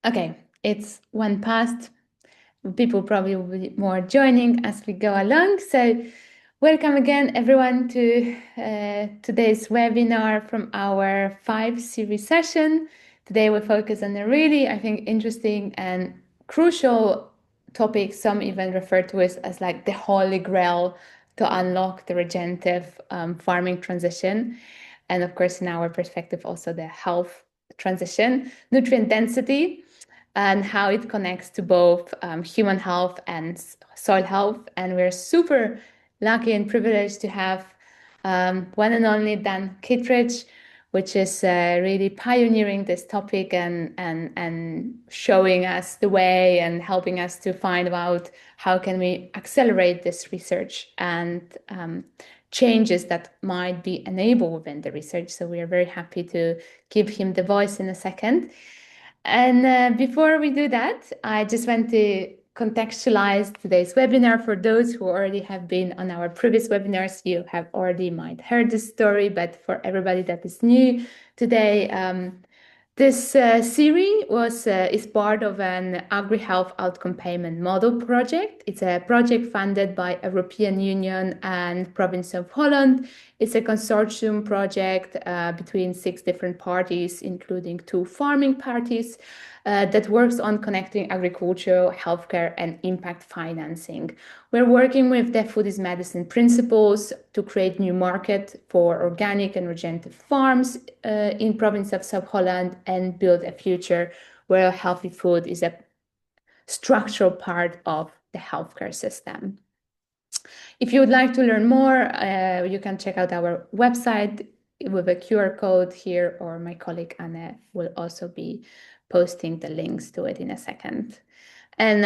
Okay, it's one past. People probably will be more joining as we go along. So, welcome again, everyone, to today's webinar from our 5 series session. Today, we focus on a really, I think, interesting and crucial topic. Some even refer to it as like the holy grail to unlock the regenerative farming transition. And of course, in our perspective, also the health transition, nutrient density, and how it connects to both human health and soil health. And we're super lucky and privileged to have one and only Dan Kittredge, which is really pioneering this topic and showing us the way and helping us to find out how can we accelerate this research and changes that might be enabled within the research. So we are very happy to give him the voice in a second. And before we do that, I just want to contextualize today's webinar. For those who already have been on our previous webinars, you have already might heard this story, but for everybody that is new today, this series is part of an Agri-Health outcome payment model project. It's a project funded by European Union and Province of Holland. It's a consortium project between 6 different parties, including 2 farming parties, that works on connecting agriculture, healthcare, and impact financing. We're working with the Food is Medicine principles to create new market for organic and regenerative farms in Province of South Holland and build a future where healthy food is a structural part of the healthcare system. If you would like to learn more, you can check out our website with a QR code here, or my colleague Anne will also be posting the links to it in a second. And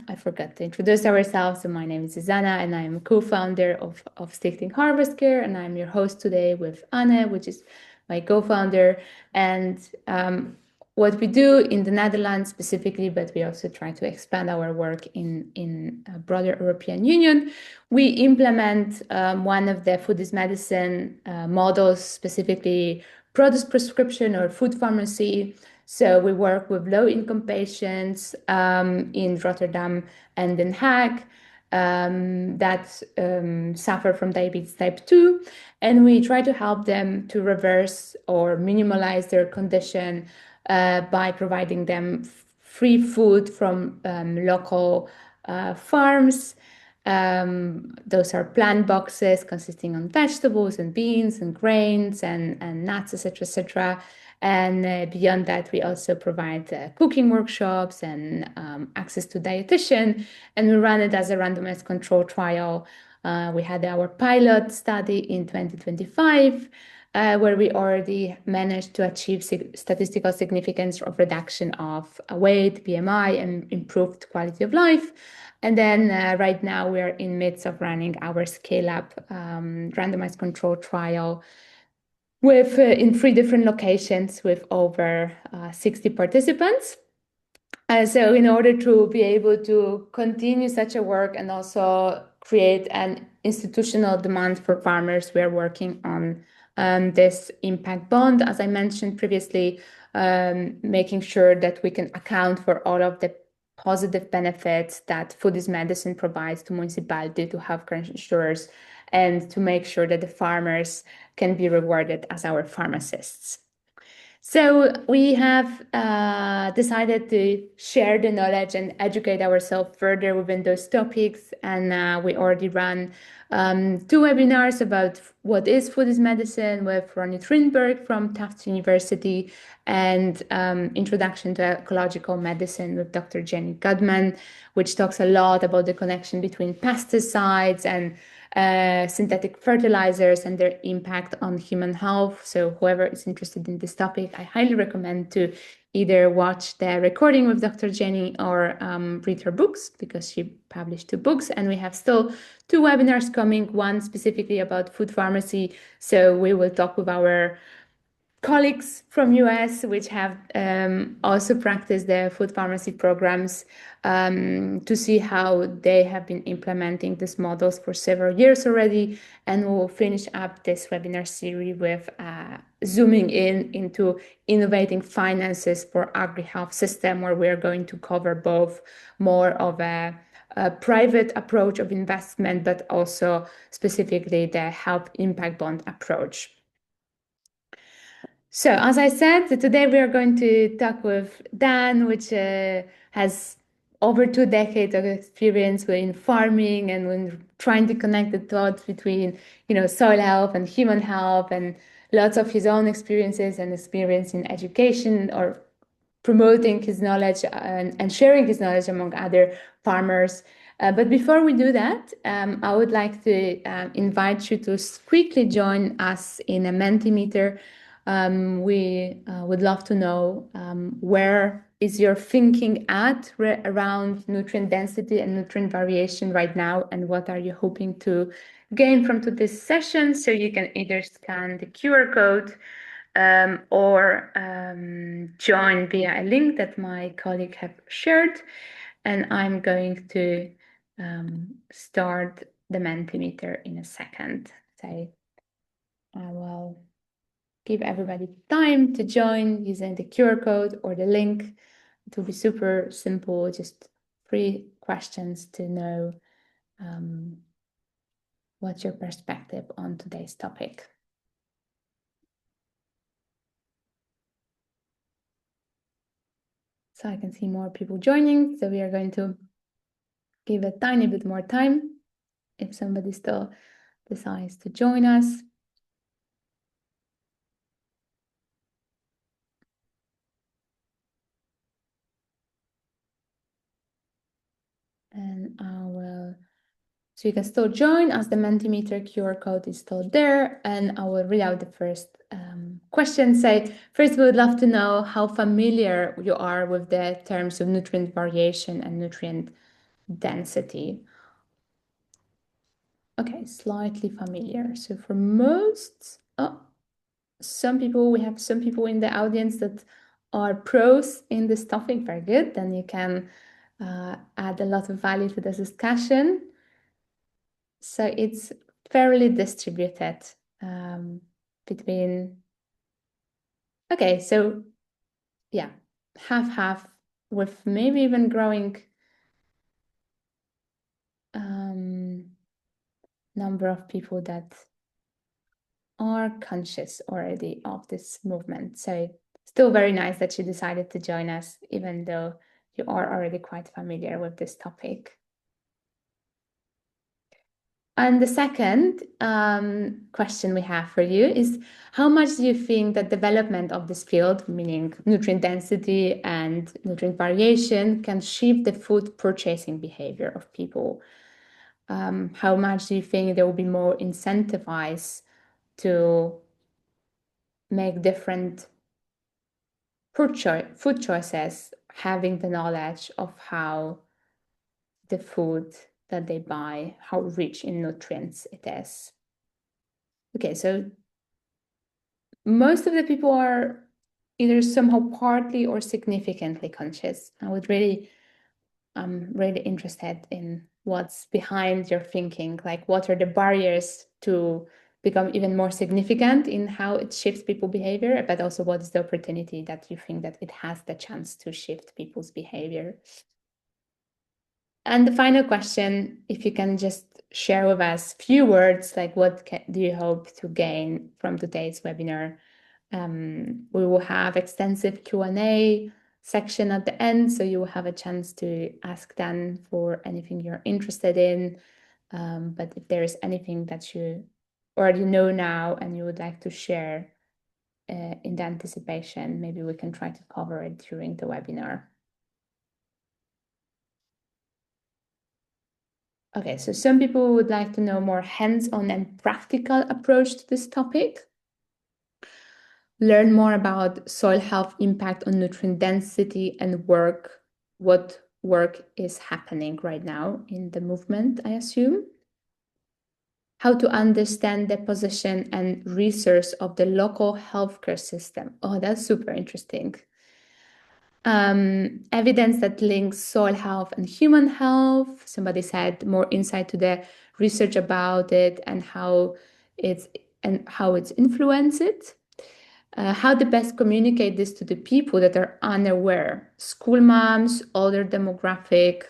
I forgot to introduce ourselves. So my name is Zuzana, and I'm co-founder of Stichting HarvesCare, and I'm your host today with Anne, which is my co-founder. And what we do in the Netherlands specifically, but we also try to expand our work in a broader European Union. We implement one of the Food is Medicine models, specifically produce prescription or food pharmacy. So we work with low-income patients in Rotterdam and Den Haag that suffer from diabetes type 2, and we try to help them to reverse or minimize their condition by providing them free food from local farms. Those are plant boxes consisting of vegetables and beans and grains and nuts, etc., etc. And beyond that, we also provide cooking workshops and access to dietitian, and we run it as a randomized control trial. We had our pilot study in 2025, where we already managed to achieve statistical significance of reduction of weight, BMI, and improved quality of life. And then right now we're in midst of running our scale-up randomized control trial with in 3 different locations with over 60 participants. So in order to be able to continue such a work and also create an institutional demand for farmers, we are working on this impact bond, as I mentioned previously, making sure that we can account for all of the positive benefits that Food is Medicine provides to municipality, to healthcare insurers, and to make sure that the farmers can be rewarded as our pharmacists. So we have decided to share the knowledge and educate ourselves further within those topics. And we already ran 2 webinars about what is Food is Medicine with Ronnie Trinberg from Tufts University, and Introduction to Ecological Medicine with Dr. Jenny Goodman, which talks a lot about the connection between pesticides and synthetic fertilizers and their impact on human health. So whoever is interested in this topic, I highly recommend to either watch the recording with Dr. Jenny or read her books, because she published 2 books. And we have still 2 webinars coming, one specifically about food pharmacy. So we will talk with our colleagues from US, which have also practiced the food pharmacy programs, to see how they have been implementing these models for several years already. And we'll finish up this webinar series with zooming into innovating finances for agri-health system, where we're going to cover both more of a private approach of investment, but also specifically the health impact bond approach. So, as I said, today we are going to talk with Dan, which has over 2 decades of experience in farming and when trying to connect the dots between, soil health and human health, and lots of his own experiences and experience in education or promoting his knowledge and sharing his knowledge among other farmers. But before we do that, I would like to invite you to quickly join us in a Mentimeter. We would love to know where is your thinking at around nutrient density and nutrient variation right now, and what are you hoping to gain from this session. So you can either scan the QR code or join via a link that my colleague have shared. And I'm going to start the Mentimeter in a second. So I will give everybody time to join using the QR code or the link. It will be super simple, just 3 questions to know what's your perspective on today's topic. So I can see more people joining, so we are going to give a tiny bit more time if somebody still decides to join us. And so you can still join as the Mentimeter QR code is still there, and I will read out the first question. Say, first, we would love to know how familiar you are with the terms of nutrient variation and nutrient density. Okay, slightly familiar. So for most, we have some people in the audience that are pros in this topic. Very good. Then you can add a lot of value to the discussion. So it's fairly distributed between, okay, so yeah, half, with maybe even growing number of people that are conscious already of this movement. So still very nice that you decided to join us, even though you are already quite familiar with this topic. And the second question we have for you is, how much do you think that development of this field, meaning nutrient density and nutrient variation, can shape the food purchasing behavior of people? How much do you think there will be more incentivized to make different food choices, having the knowledge of how the food that they buy, how rich in nutrients it is? Okay, so most of the people are either somehow partly or significantly conscious. I'm really interested in what's behind your thinking, like what are the barriers to become even more significant in how it shifts people's behavior, but also what is the opportunity that you think that it has the chance to shift people's behavior. And the final question, if you can just share with us a few words, like what do you hope to gain from today's webinar? We will have extensive Q&A section at the end, so you will have a chance to ask Dan for anything you're interested in. But if there is anything that you already know now and you would like to share in the anticipation, maybe we can try to cover it during the webinar. Okay, so some people would like to know more hands-on and practical approach to this topic. Learn more about soil health impact on nutrient density and what work is happening right now in the movement, I assume. how to understand the position and resource of the local healthcare system. Oh, that's super interesting. Evidence that links soil health and human health. Somebody said more insight to the research about it and how it's influenced it. How to best communicate this to the people that are unaware, school moms, older demographic.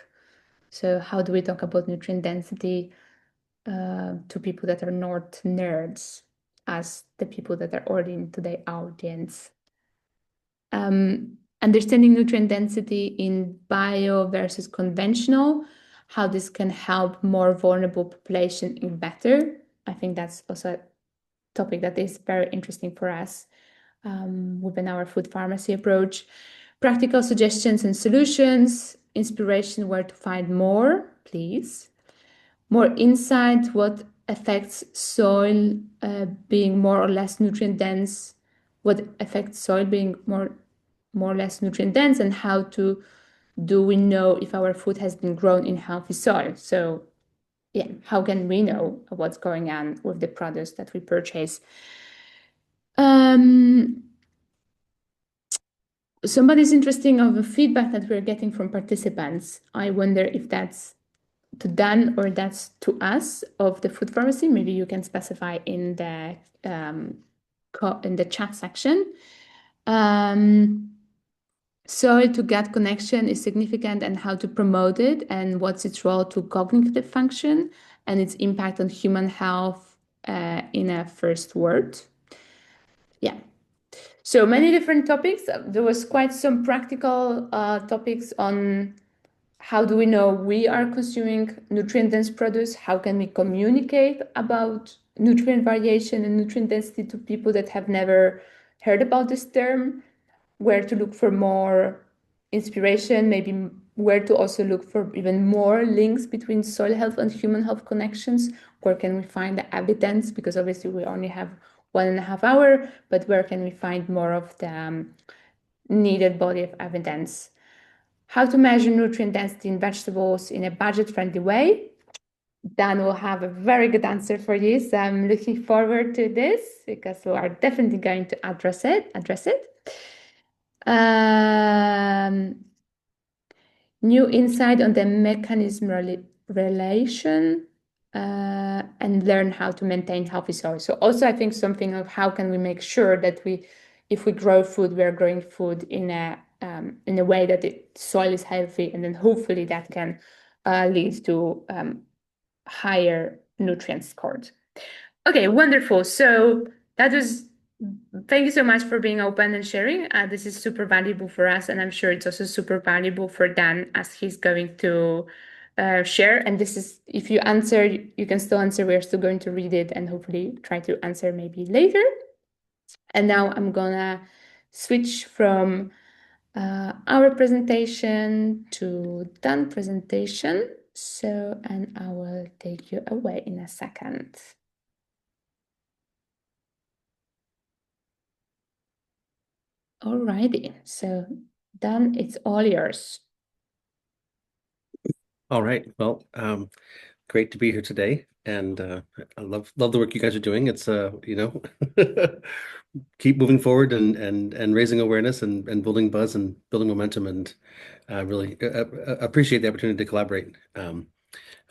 So how do we talk about nutrient density to people that are not nerds as the people that are already in today's audience? Understanding nutrient density in bio versus conventional, how this can help more vulnerable population in better. I think that's also a topic that is very interesting for us within our food pharmacy approach. Practical suggestions and solutions, inspiration where to find more, please. More insight, what affects soil being more or less nutrient dense, what affects soil being more or less nutrient dense, and how do we know if our food has been grown in healthy soil? So yeah, how can we know what's going on with the products that we purchase? Somebody's interesting of the feedback that we're getting from participants. I wonder if that's to Dan or that's to us of the food pharmacy. Maybe you can specify in the chat section. Soil to gut connection is significant and how to promote it and what's its role to cognitive function and its impact on human health in a first word. Yeah. So many different topics. There was quite some practical topics on how do we know we are consuming nutrient-dense produce? How can we communicate about nutrient variation and nutrient density to people that have never heard about this term? Where to look for more inspiration, maybe where to also look for even more links between soil health and human health connections. Where can we find the evidence? Because obviously we only have 1.5 hours, but where can we find more of the needed body of evidence? How to measure nutrient density in vegetables in a budget-friendly way. Dan will have a very good answer for you. So I'm looking forward to this because we are definitely going to address it. New insight on the mechanism relation and learn how to maintain healthy soil. So also I think something of how can we make sure that if we grow food, we are growing food in a way that the soil is healthy, and then hopefully that can lead to higher nutrient scores. Okay, wonderful. So thank you so much for being open and sharing. This is super valuable for us, and I'm sure it's also super valuable for Dan as he's going to share. And this is, if you answer, you can still answer. We're still going to read it and hopefully try to answer maybe later. And now I'm gonna switch from our presentation to Dan presentation. So, and I will take you away in a second. Alrighty, so Dan, it's all yours. All right. Well, great to be here today, and I love the work you guys are doing. It's keep moving forward and raising awareness and building buzz and building momentum, and really appreciate the opportunity to collaborate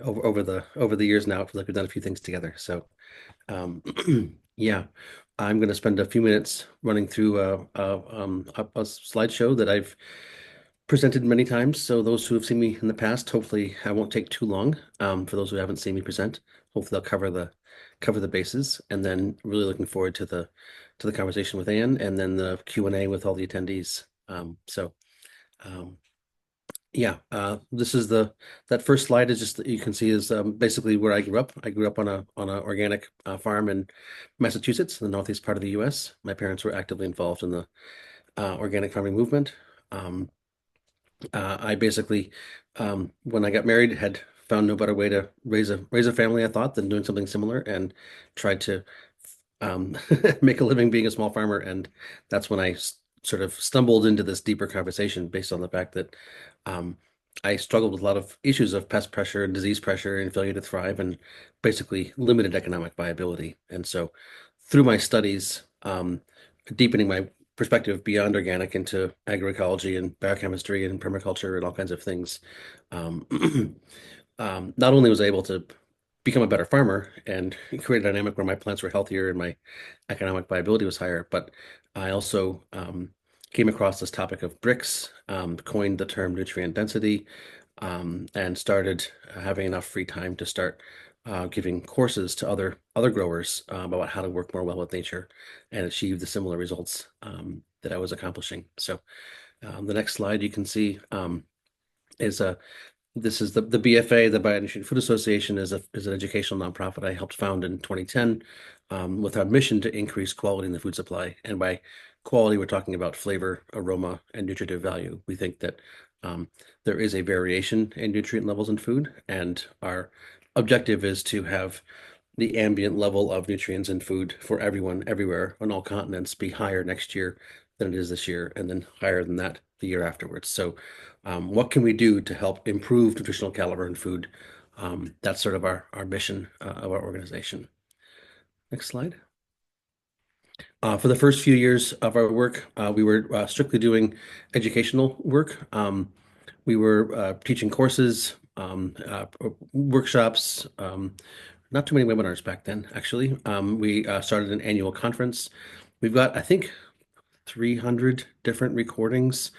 over the years now. I feel like we've done a few things together. So yeah, I'm going to spend a few minutes running through a slideshow that I've presented many times. So those who have seen me in the past, hopefully I won't take too long. For those who haven't seen me present, hopefully I'll cover the bases, and then really looking forward to the conversation with Anne and then the Q&A with all the attendees. Yeah, this is that first slide is just, you can see, is basically where I grew up. I grew up on an organic farm in Massachusetts, the northeast part of the US. My parents were actively involved in the organic farming movement. I basically, when I got married, had found no better way to raise a family, I thought, than doing something similar, and tried to make a living being a small farmer. And that's when I sort of stumbled into this deeper conversation based on the fact that I struggled with a lot of issues of pest pressure and disease pressure and failure to thrive and basically limited economic viability. And so through my studies, deepening my perspective beyond organic into agroecology and biochemistry and permaculture and all kinds of things, um, not only was I able to become a better farmer and create a dynamic where my plants were healthier and my economic viability was higher, but I also came across this topic of bricks, coined the term nutrient density, and started having enough free time to start giving courses to other growers about how to work more well with nature and achieve the similar results that I was accomplishing. So the next slide you can see is this is the BFA, the Bionutrient Food Association, is an educational nonprofit I helped found in 2010 with our mission to increase quality in the food supply. And by quality, we're talking about flavor, aroma, and nutritive value. We think that there is a variation in nutrient levels in food, and our objective is to have the ambient level of nutrients in food for everyone, everywhere, on all continents be higher next year than it is this year, and then higher than that the year afterwards. So, what can we do to help improve nutritional caliber in food? That's sort of our mission of our organization. Next slide. For the first few years of our work, we were strictly doing educational work. We were teaching courses, workshops, not too many webinars back then, actually. We started an annual conference. We've got, I think, 300 different recordings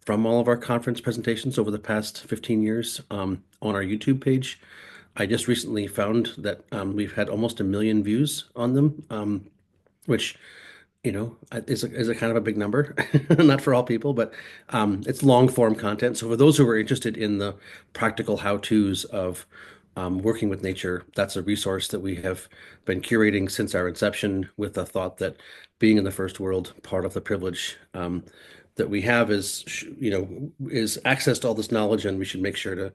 from all of our conference presentations over the past 15 years on our YouTube page. I just recently found that we've had almost 1 million views on them, which is a kind of a big number, not for all people, but it's long form content. So for those who are interested in the practical how-tos of working with nature, that's a resource that we have been curating since our inception with the thought that being in the first world, part of the privilege that we have is access to all this knowledge, and we should make sure to,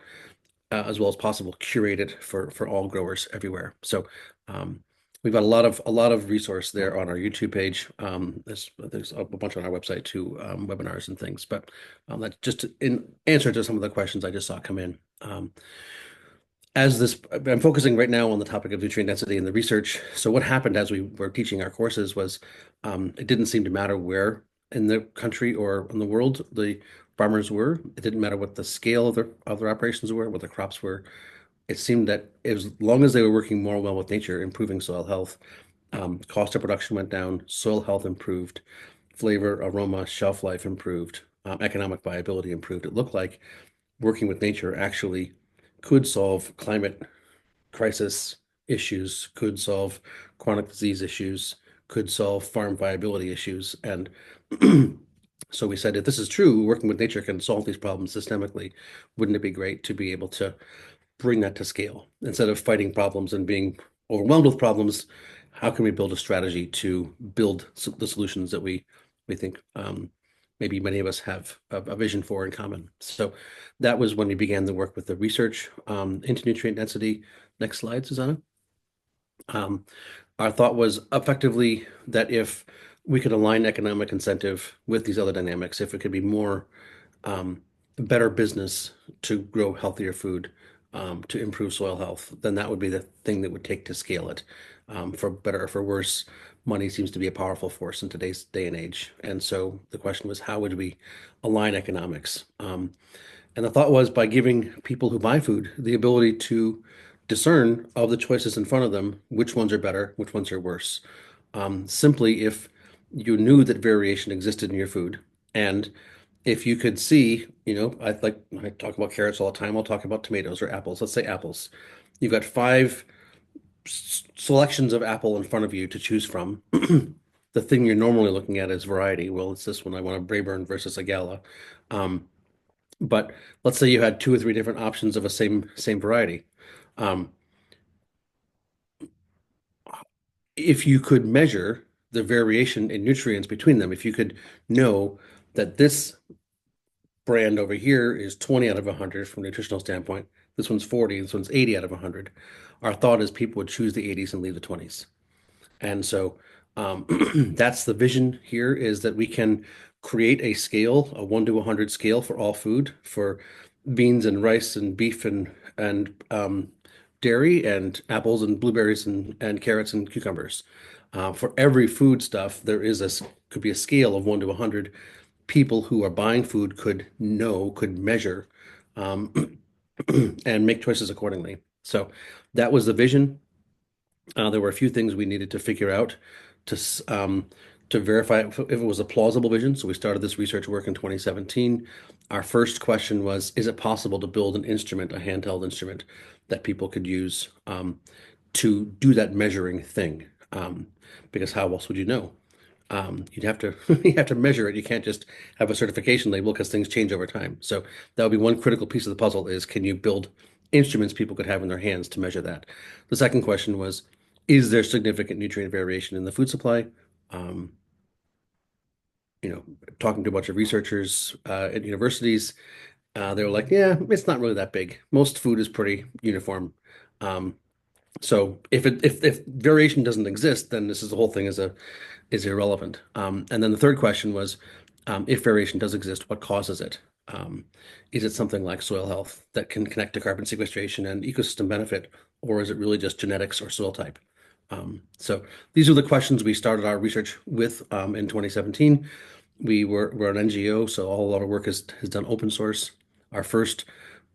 as well as possible, curate it for all growers everywhere. So we've got a lot of resource there on our YouTube page. There's a bunch on our website too, webinars and things. But that's just in answer to some of the questions I just saw come in. I'm focusing right now on the topic of nutrient density and the research. So what happened as we were teaching our courses was it didn't seem to matter where in the country or in the world the farmers were. It didn't matter what the scale of their operations were, what the crops were. It seemed that as long as they were working more well with nature, improving soil health, cost of production went down, soil health improved, flavor, aroma, shelf life improved, economic viability improved. It looked like working with nature actually could solve climate crisis issues, could solve chronic disease issues, could solve farm viability issues. And so we said, if this is true, working with nature can solve these problems systemically. Wouldn't it be great to be able to bring that to scale instead of fighting problems and being overwhelmed with problems? How can we build a strategy to build the solutions that we think maybe many of us have a vision for in common? So that was when we began the work with the research into nutrient density. Next slide, Susanna. Our thought was effectively that if we could align economic incentive with these other dynamics, if it could be more better business to grow healthier food, to improve soil health, then that would be the thing that would take to scale it. For better or for worse, money seems to be a powerful force in today's day and age. And so the question was, how would we align economics? And the thought was by giving people who buy food the ability to discern of the choices in front of them, which ones are better, which ones are worse. Simply, if you knew that variation existed in your food, and if you could see, I talk about carrots all the time, I'll talk about tomatoes or apples. Let's say apples. You've got five selections of apple in front of you to choose from. The thing you're normally looking at is variety. Well, it's this one. I want a Braeburn versus a Gala. But let's say you had 2 or 3 different options of a same variety. Um, if you could measure the variation in nutrients between them, if you could know that this brand over here is 20 out of 100 from a nutritional standpoint, this one's 40, this one's 80 out of 100, our thought is people would choose the 80s and leave the 20s. And so that's the vision here, is that we can create a scale, a 1 to 100 scale for all food, for beans and rice and beef and dairy and apples and blueberries and carrots and cucumbers. For every food stuff, there is could be a scale of 1 to 100. People who are buying food could measure, um, and make choices accordingly. So that was the vision. There were a few things we needed to figure out to verify if it was a plausible vision. So we started this research work in 2017. Our first question was, is it possible to build an instrument, a handheld instrument that people could use to do that measuring thing? Because how else would you know? You'd have to you have to measure it. You can't just have a certification label because things change over time. So that would be one critical piece of the puzzle is can you build instruments people could have in their hands to measure that? The second question was, is there significant nutrient variation in the food supply? Um, Talking to a bunch of researchers at universities, they were like, yeah, it's not really that big. Most food is pretty uniform. Um, so if variation doesn't exist, then the whole thing is irrelevant. And then the third question was, if variation does exist, what causes it? Is it something like soil health that can connect to carbon sequestration and ecosystem benefit, or is it really just genetics or soil type? So these are the questions we started our research with in 2017. We're an NGO, so a lot of work is done open source. Our first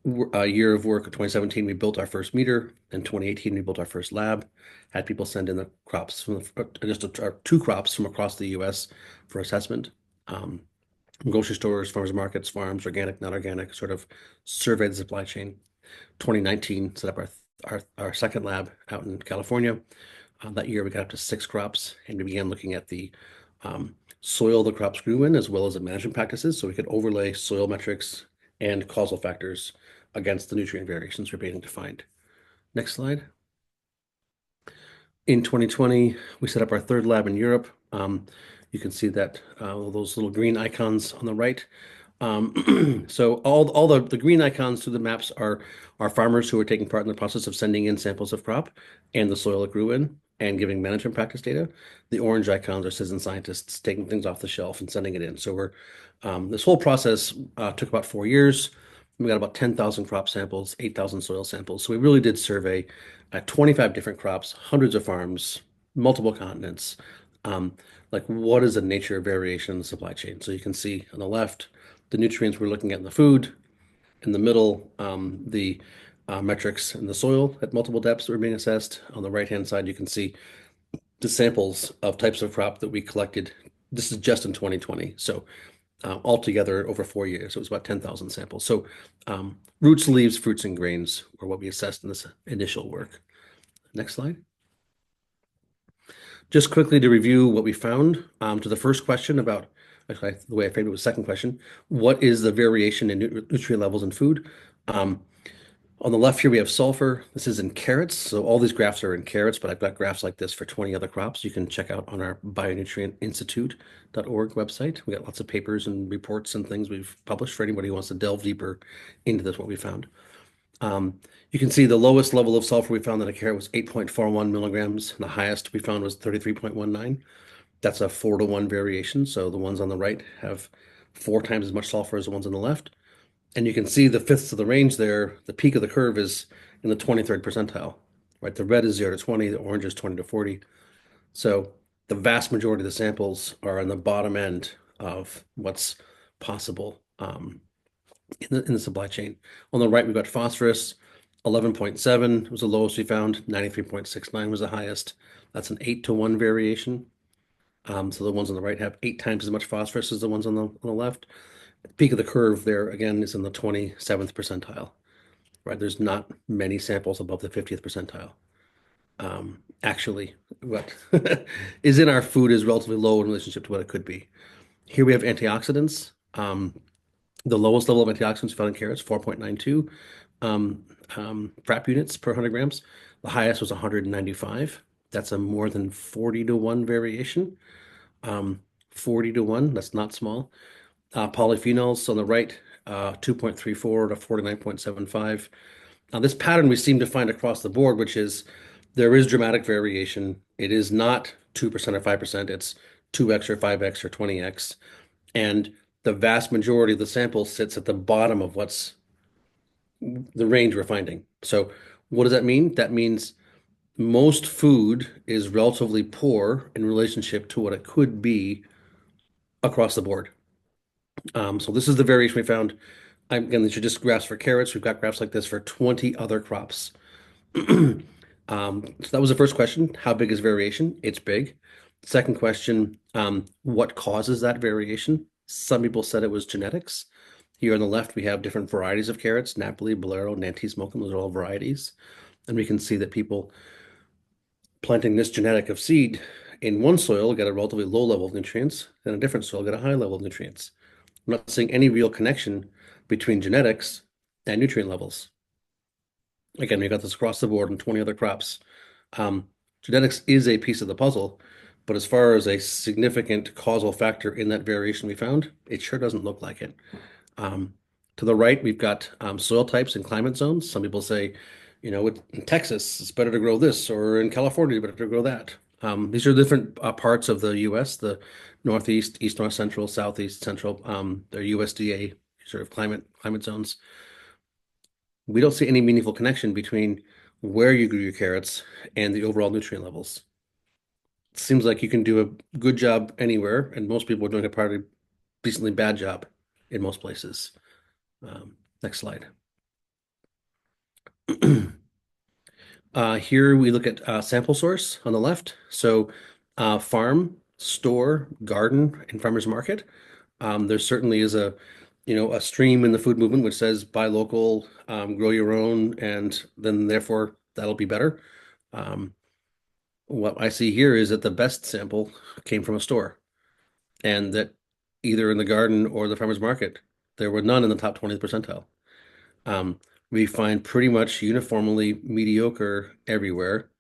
year of work, 2017, we built our first meter. In 2018, we built our first lab. Had people send in the crops from two crops from across the U.S. for assessment. From grocery stores, farmers markets, farms, organic, non-organic, sort of surveyed the supply chain. 2019, set up our second lab out in California. That year, we got up to 6 crops, and we began looking at the soil the crops grew in, as well as the management practices, so we could overlay soil metrics and causal factors against the nutrient variations we're beginning to find. Next slide. In 2020, we set up our third lab in Europe. You can see that those little green icons on the right. So all the green icons through the maps are farmers who are taking part in the process of sending in samples of crop and the soil it grew in and giving management practice data. The orange icons are citizen scientists taking things off the shelf and sending it in. So this whole process took about 4 years. We got about 10,000 crop samples, 8,000 soil samples. So we really did survey 25 different crops, hundreds of farms, multiple continents. Like what is the nature of variation in the supply chain? So you can see on the left, the nutrients we're looking at in the food. In the middle, the metrics in the soil at multiple depths that were being assessed. On the right-hand side, you can see the samples of types of crop that we collected. This is just in 2020. So altogether over 4 years, it was about 10,000 samples. So roots, leaves, fruits, and grains were what we assessed in this initial work. Next slide. Just quickly to review what we found to the first question about, actually, the way I framed it was second question, what is the variation in nutrient levels in food? On the left here, we have sulfur. This is in carrots. So all these graphs are in carrots, but I've got graphs like this for 20 other crops. You can check out on our bionutrientinstitute.org website. We got lots of papers and reports and things we've published for anybody who wants to delve deeper into this, what we found. You can see the lowest level of sulfur we found in a carrot was 8.41 milligrams. And the highest we found was 33.19. That's a 4-to-1 variation. So the ones on the right have 4 times as much sulfur as the ones on the left. And you can see the fifths of the range there. The peak of the curve is in the 23rd percentile, right? The red is 0 to 20, the orange is 20 to 40. So the vast majority of the samples are on the bottom end of what's possible in the supply chain. On the right, we've got phosphorus, 11.7 was the lowest we found, 93.69 was the highest. That's an 8-to-1 variation. So the ones on the right have 8 times as much phosphorus as the ones on the left. The peak of the curve there, again, is in the 27th percentile, right? There's not many samples above the 50th percentile. Actually, what is in our food is relatively low in relationship to what it could be. Here we have antioxidants. The lowest level of antioxidants found in carrots, 4.92 FRAP units per 100 grams. The highest was 195. That's a more than 40-to-1 variation. 40-to-1, that's not small. Polyphenols on the right, 2.34 to 49.75. Now, this pattern we seem to find across the board, which is there is dramatic variation. It is not 2% or 5%, it's 2x or 5x or 20x. And the vast majority of the sample sits at the bottom of what's the range we're finding. So what does that mean? That means most food is relatively poor in relationship to what it could be across the board. So this is the variation we found. Again, these are just graphs for carrots. We've got graphs like this for 20 other crops. So that was the first question. How big is variation? It's big. Second question, what causes that variation? Some people said it was genetics. Here on the left, we have different varieties of carrots, Napoli, Bolero, Nantes, Mokum, those are all varieties. And we can see that people planting this genetic of seed in one soil get a relatively low level of nutrients, and a different soil get a high level of nutrients. I'm not seeing any real connection between genetics and nutrient levels. Again, we got this across the board in 20 other crops. Genetics is a piece of the puzzle, but as far as a significant causal factor in that variation we found, it sure doesn't look like it. To the right, we've got soil types and climate zones. Some people say, in Texas, it's better to grow this, or in California, it's better to grow that. These are different parts of the U.S., the Northeast, East, North Central, Southeast, Central, they're USDA sort of climate zones. We don't see any meaningful connection between where you grew your carrots and the overall nutrient levels. It seems like you can do a good job anywhere, and most people are doing a pretty decently bad job in most places. Next slide. Here we look at sample source on the left. So farm, store, garden, and farmer's market. There certainly is a stream in the food movement which says buy local, grow your own, and then therefore that'll be better. What I see here is that the best sample came from a store, and that either in the garden or the farmer's market, there were none in the top 20th percentile. We find pretty much uniformly mediocre everywhere.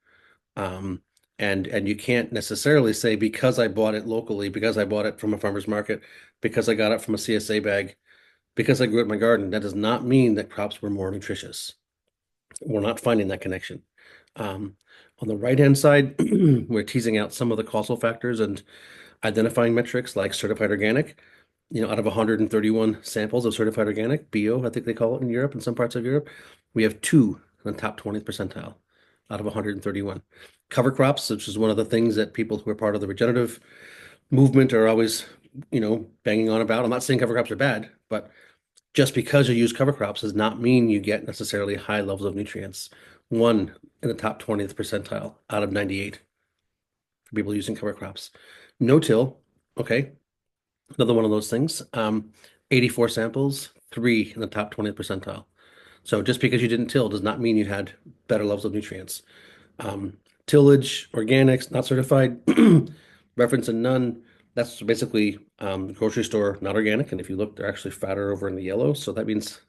Um, and you can't necessarily say because I bought it locally, because I bought it from a farmer's market, because I got it from a CSA bag, because I grew it in my garden, that does not mean that crops were more nutritious. We're not finding that connection. On the right-hand side, we're teasing out some of the causal factors and identifying metrics like certified organic. Out of 131 samples of certified organic, bio, I think they call it in Europe, in some parts of Europe, we have two in the top 20th percentile out of 131. Cover crops, which is one of the things that people who are part of the regenerative movement are always, banging on about. I'm not saying cover crops are bad, but just because you use cover crops does not mean you get necessarily high levels of nutrients. One in the top 20th percentile out of 98 for people using cover crops. No-till, okay, another one of those things. 84 samples, three in the top 20th percentile. So just because you didn't till does not mean you had better levels of nutrients. Tillage, organics, not certified, reference and none. That's basically grocery store, not organic. And if you look, they're actually fatter over in the yellow. So that means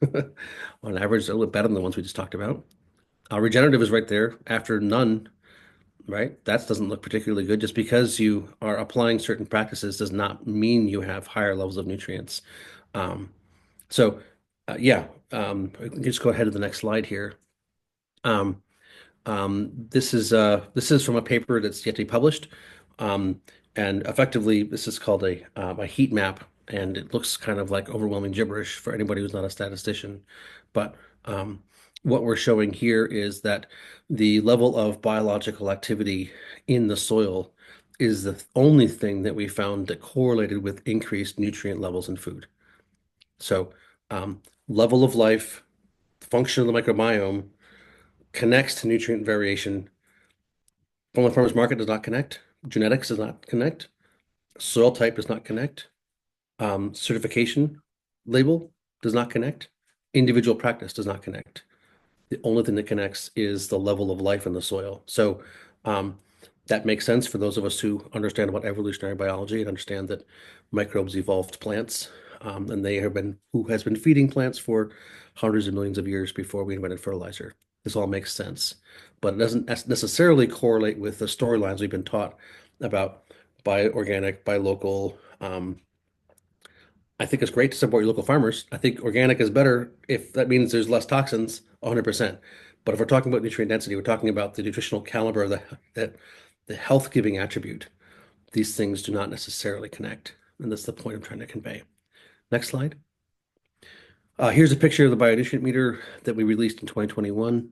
on average, they're a little better than the ones we just talked about. Regenerative is right there after none, right? That doesn't look particularly good. Just because you are applying certain practices does not mean you have higher levels of nutrients. So yeah, we can just go ahead to the next slide here. This is from a paper that's yet to be published, and effectively this is called a heat map, and it looks kind of like overwhelming gibberish for anybody who's not a statistician. But what we're showing here is that the level of biological activity in the soil is the only thing that we found that correlated with increased nutrient levels in food. So level of life, function of the microbiome connects to nutrient variation. From the farmer's market does not connect. Genetics does not connect. Soil type does not connect. Certification label does not connect. Individual practice does not connect. The only thing that connects is the level of life in the soil. So that makes sense for those of us who understand about evolutionary biology and understand that microbes evolved plants, and who has been feeding plants for hundreds of millions of years before we invented fertilizer. This all makes sense, but it doesn't necessarily correlate with the storylines we've been taught about buy organic, buy local. I think it's great to support your local farmers. I think organic is better if that means there's less toxins, 100%. But if we're talking about nutrient density, we're talking about the nutritional caliber of the health-giving attribute. These things do not necessarily connect, and that's the point I'm trying to convey. Next slide. Here's a picture of the bionutrient meter that we released in 2021.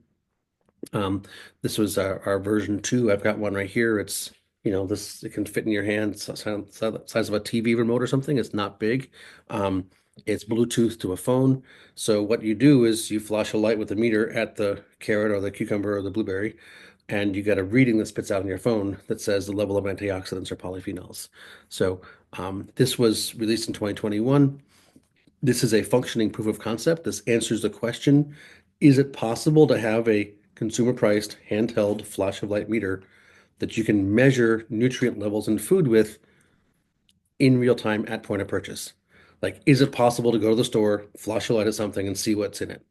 Um, this was our version 2. I've got one right here. It's, this, it can fit in your hand. It's the size of a TV remote or something. It's not big. It's Bluetooth to a phone. So what you do is you flash a light with the meter at the carrot or the cucumber or the blueberry, and you get a reading that spits out on your phone that says the level of antioxidants or polyphenols. So this was released in 2021. This is a functioning proof of concept. This answers the question, is it possible to have a consumer-priced, handheld flash of light meter that you can measure nutrient levels in food with in real time at point of purchase? Like, is it possible to go to the store, flash a light at something, and see what's in it?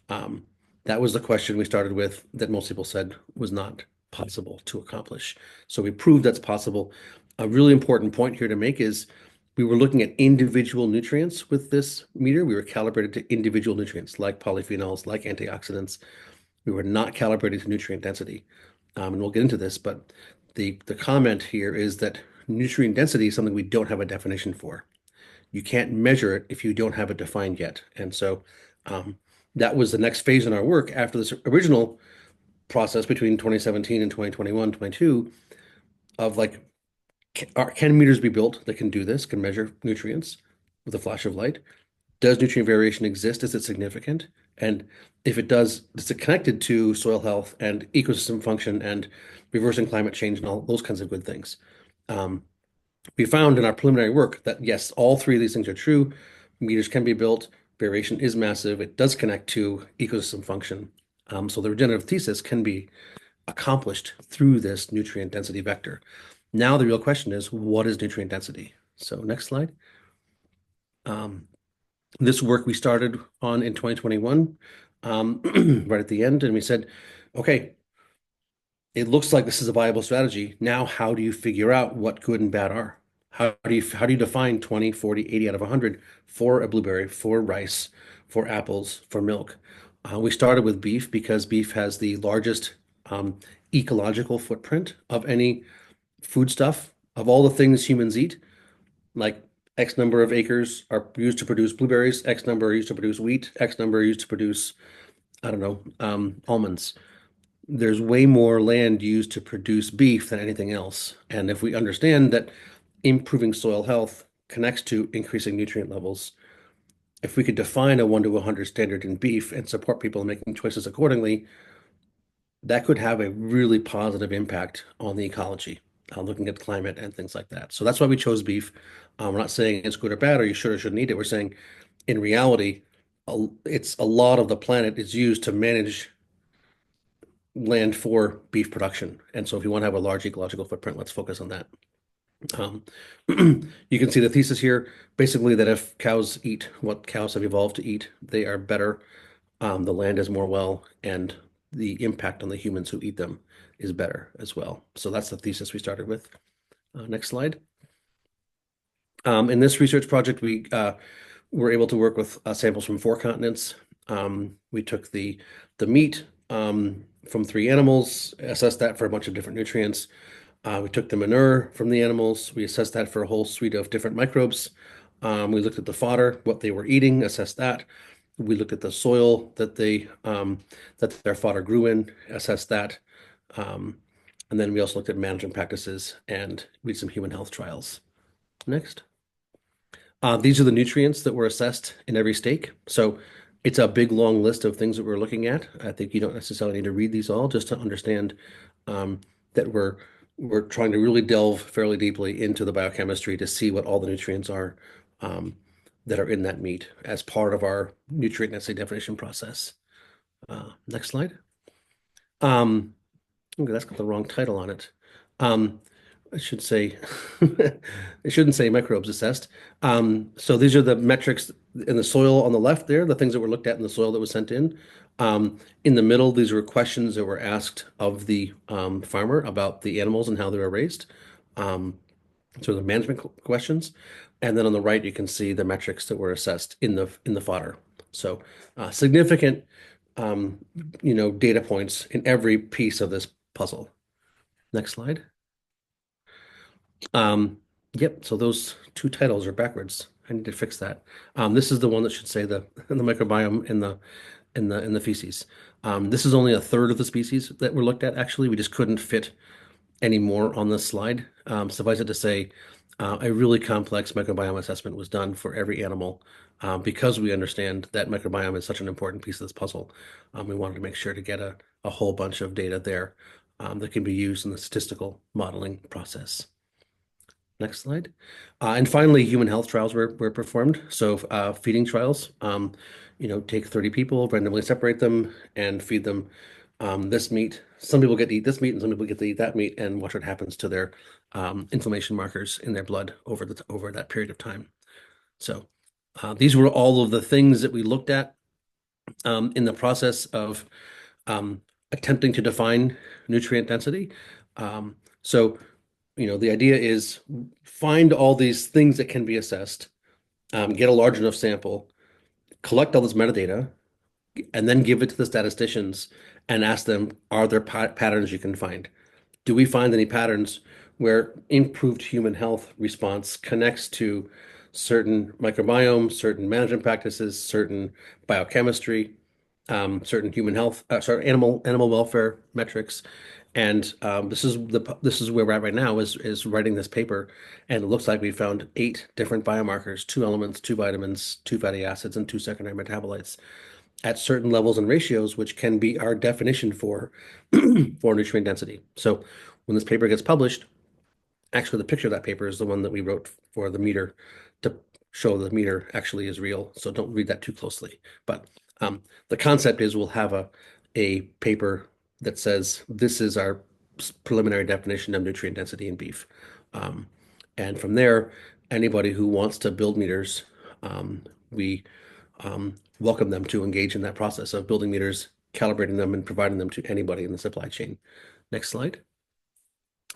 Um, that was the question we started with that most people said was not possible to accomplish. So we proved that's possible. A really important point here to make is we were looking at individual nutrients with this meter. We were calibrated to individual nutrients like polyphenols, like antioxidants. We were not calibrated to nutrient density. And we'll get into this, but the comment here is that nutrient density is something we don't have a definition for. You can't measure it if you don't have it defined yet. And so that was the next phase in our work after this original process between 2017 and 2021, 22 of like, can meters be built that can do this, can measure nutrients with a flash of light? Does nutrient variation exist? Is it significant? And if it does, is it connected to soil health and ecosystem function and reversing climate change and all those kinds of good things? We found in our preliminary work that yes, all three of these things are true. Meters can be built. Variation is massive. It does connect to ecosystem function. So the regenerative thesis can be accomplished through this nutrient density vector. Now the real question is, what is nutrient density? So next slide. This work we started on in 2021, right at the end, and we said, okay, it looks like this is a viable strategy. Now, how do you figure out what good and bad are? How do you define 20, 40, 80 out of 100 for a blueberry, for rice, for apples, for milk? We started with beef because beef has the largest ecological footprint of any foodstuff. Of all the things humans eat, like X number of acres are used to produce blueberries, X number are used to produce wheat, X number are used to produce, I don't know, almonds. There's way more land used to produce beef than anything else. And if we understand that improving soil health connects to increasing nutrient levels, if we could define a 1 to 100 standard in beef and support people in making choices accordingly, that could have a really positive impact on the ecology, looking at climate and things like that. So that's why we chose beef. We're not saying it's good or bad or you should or shouldn't eat it. We're saying in reality, it's a lot of the planet is used to manage land for beef production. And so if you want to have a large ecological footprint, let's focus on that. You can see the thesis here, basically that if cows eat what cows have evolved to eat, they are better. The land is more well, and the impact on the humans who eat them is better as well. So that's the thesis we started with. Next slide. In this research project, we were able to work with samples from 4 continents. We took the meat from 3 animals, assessed that for a bunch of different nutrients. We took the manure from the animals. We assessed that for a whole suite of different microbes. We looked at the fodder, what they were eating, assessed that. We looked at the soil that their fodder grew in, assessed that. And then we also looked at management practices and we did some human health trials. Next. These are the nutrients that were assessed in every stake. So it's a big, long list of things that we're looking at. I think you don't necessarily need to read these all just to understand that we're trying to really delve fairly deeply into the biochemistry to see what all the nutrients are that are in that meat as part of our nutrient density definition process. Next slide. Okay, that's got the wrong title on it. I should say, it shouldn't say microbes assessed. So these are the metrics in the soil on the left there, the things that were looked at in the soil that was sent in. In the middle, these were questions that were asked of the farmer about the animals and how they were raised. So the management questions. And then on the right, you can see the metrics that were assessed in the fodder. So significant, data points in every piece of this puzzle. Next slide. Yep, so those 2 titles are backwards. I need to fix that. This is the one that should say the microbiome in the feces. This is only a third of the species that were looked at. Actually, we just couldn't fit any more on this slide. Suffice it to say, a really complex microbiome assessment was done for every animal because we understand that microbiome is such an important piece of this puzzle. We wanted to make sure to get a whole bunch of data there that can be used in the statistical modeling process. Next slide. And finally, human health trials were performed. So feeding trials, take 30 people, randomly separate them, and feed them this meat. Some people get to eat this meat, and some people get to eat that meat, and watch what happens to their inflammation markers in their blood over that period of time. So these were all of the things that we looked at in the process of attempting to define nutrient density. So the idea is find all these things that can be assessed, get a large enough sample, collect all this metadata, and then give it to the statisticians and ask them, are there patterns you can find? Do we find any patterns where improved human health response connects to certain microbiome, certain management practices, certain biochemistry, certain human health, animal welfare metrics? And this is where we're at right now is writing this paper, and it looks like we found 8 different biomarkers, 2 elements, 2 vitamins, 2 fatty acids, and 2 secondary metabolites at certain levels and ratios, which can be our definition for for nutrient density. So when this paper gets published, actually the picture of that paper is the one that we wrote for the meter to show the meter actually is real. So don't read that too closely. But the concept is we'll have a paper that says this is our preliminary definition of nutrient density in beef. And from there, anybody who wants to build meters, we welcome them to engage in that process of building meters, calibrating them, and providing them to anybody in the supply chain. Next slide.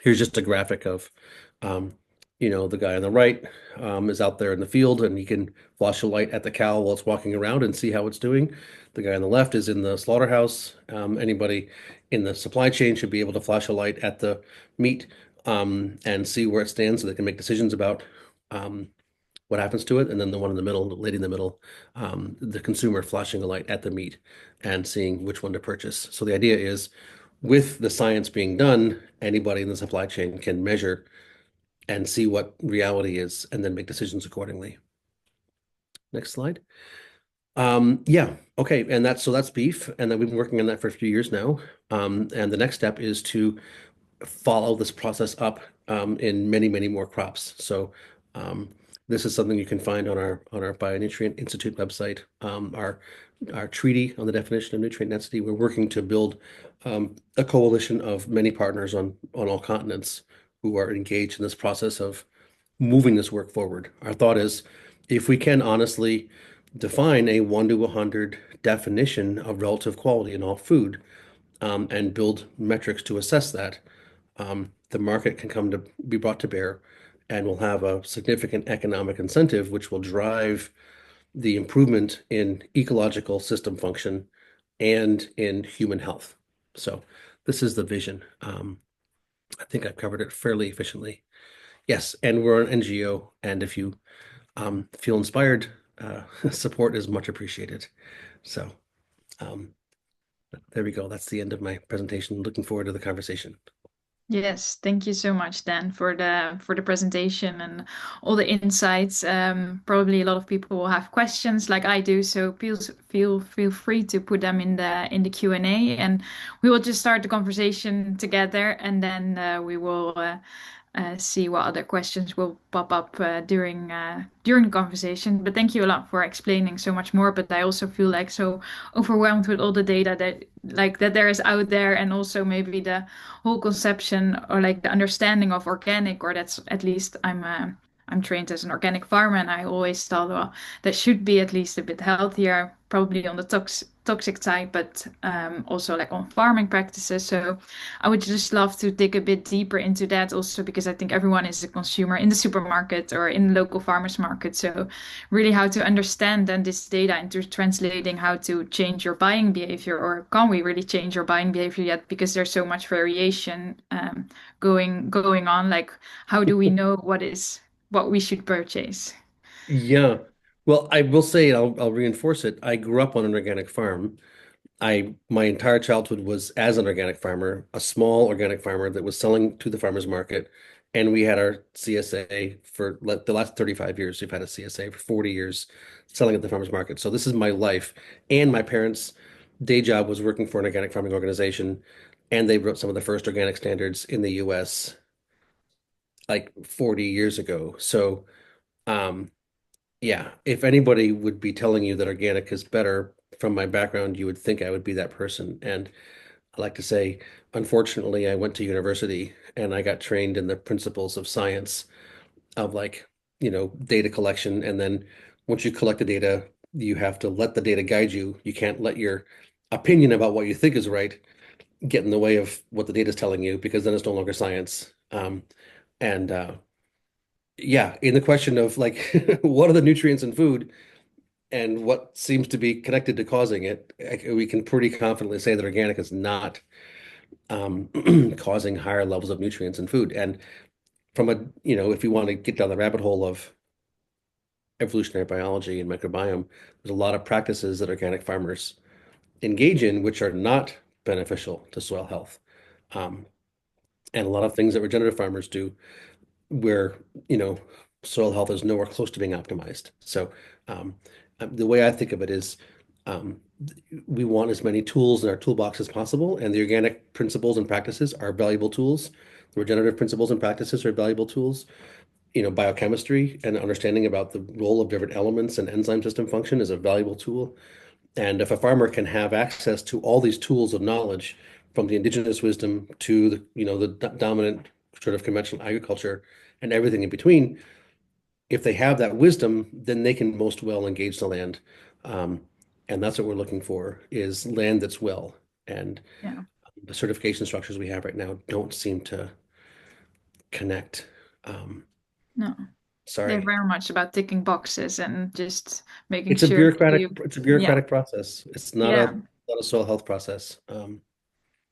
Here's just a graphic of, the guy on the right is out there in the field, and he can flash a light at the cow while it's walking around and see how it's doing. The guy on the left is in the slaughterhouse. Anybody in the supply chain should be able to flash a light at the meat and see where it stands so they can make decisions about what happens to it. And then the one in the middle, the lady in the middle, the consumer flashing a light at the meat and seeing which one to purchase. So the idea is, with the science being done, anybody in the supply chain can measure and see what reality is and then make decisions accordingly. Next slide. Yeah, okay, and that's beef, and then we've been working on that for a few years now. And the next step is to follow this process up in many, many more crops. So this is something you can find on our Bionutrient Institute website. Our treaty on the definition of nutrient density. We're working to build a coalition of many partners on all continents who are engaged in this process of moving this work forward. Our thought is, if we can honestly define a 1 to 100 definition of relative quality in all food and build metrics to assess that, the market can come to be brought to bear, and we'll have a significant economic incentive, which will drive the improvement in ecological system function and in human health. So this is the vision. I think I've covered it fairly efficiently. Yes, and we're an NGO, and if you feel inspired, support is much appreciated. So there we go. That's the end of my presentation. Looking forward to the conversation. Yes, thank you so much, Dan, for the presentation and all the insights. Probably a lot of people will have questions like I do, so feel free to put them in the Q&A, and we will just start the conversation together, and then we will see what other questions will pop up during the conversation. But thank you a lot for explaining so much more. But I also feel like so overwhelmed with all the data that there is out there, and also maybe the whole conception or like the understanding of organic, or that's at least I'm trained as an organic farmer, and I always thought, well, that should be at least a bit healthier, probably on the toxic side, but also like on farming practices. So I would just love to dig a bit deeper into that also, because I think everyone is a consumer in the supermarket or in the local farmers market. So really how to understand then this data into translating how to change your buying behavior, or can we really change your buying behavior yet? Because there's so much variation going on. Like, how do we know what we should purchase? Yeah. Well, I will say, I'll reinforce it. I grew up on an organic farm. My entire childhood was as an organic farmer, a small organic farmer that was selling to the farmers market. And we had our CSA for the last 35 years. We've had a CSA for 40 years selling at the farmers market. So this is my life. And my parents' day job was working for an organic farming organization. And they wrote some of the first organic standards in the US like 40 years ago. So, um, yeah, if anybody would be telling you that organic is better from my background, you would think I would be that person. And I like to say, unfortunately, I went to university and I got trained in the principles of science of data collection. And then once you collect the data, you have to let the data guide you. You can't let your opinion about what you think is right get in the way of what the data is telling you because then it's no longer science. And yeah, in the question of like, what are the nutrients in food? And what seems to be connected to causing it, we can pretty confidently say that organic is not um, causing higher levels of nutrients in food. And if you want to get down the rabbit hole of evolutionary biology and microbiome, there's a lot of practices that organic farmers engage in which are not beneficial to soil health. Um, and a lot of things that regenerative farmers do where, you know, soil health is nowhere close to being optimized. So um, the way I think of it is um, we want as many tools in our toolbox as possible, and the organic principles and practices are valuable tools. The regenerative principles and practices are valuable tools. Biochemistry and understanding about the role of different elements and enzyme system function is a valuable tool. And if a farmer can have access to all these tools of knowledge from the indigenous wisdom to the dominant sort of conventional agriculture and everything in between, if they have that wisdom, then they can most well engage the land. Um, and that's what we're looking for is land that's well. And Yeah. the certification structures we have right now don't seem to connect. Um, No, they're sorry. very much about ticking boxes and just making It's a sure bureaucratic, you, it's a yeah, bureaucratic process. It's yeah. not a soil health process.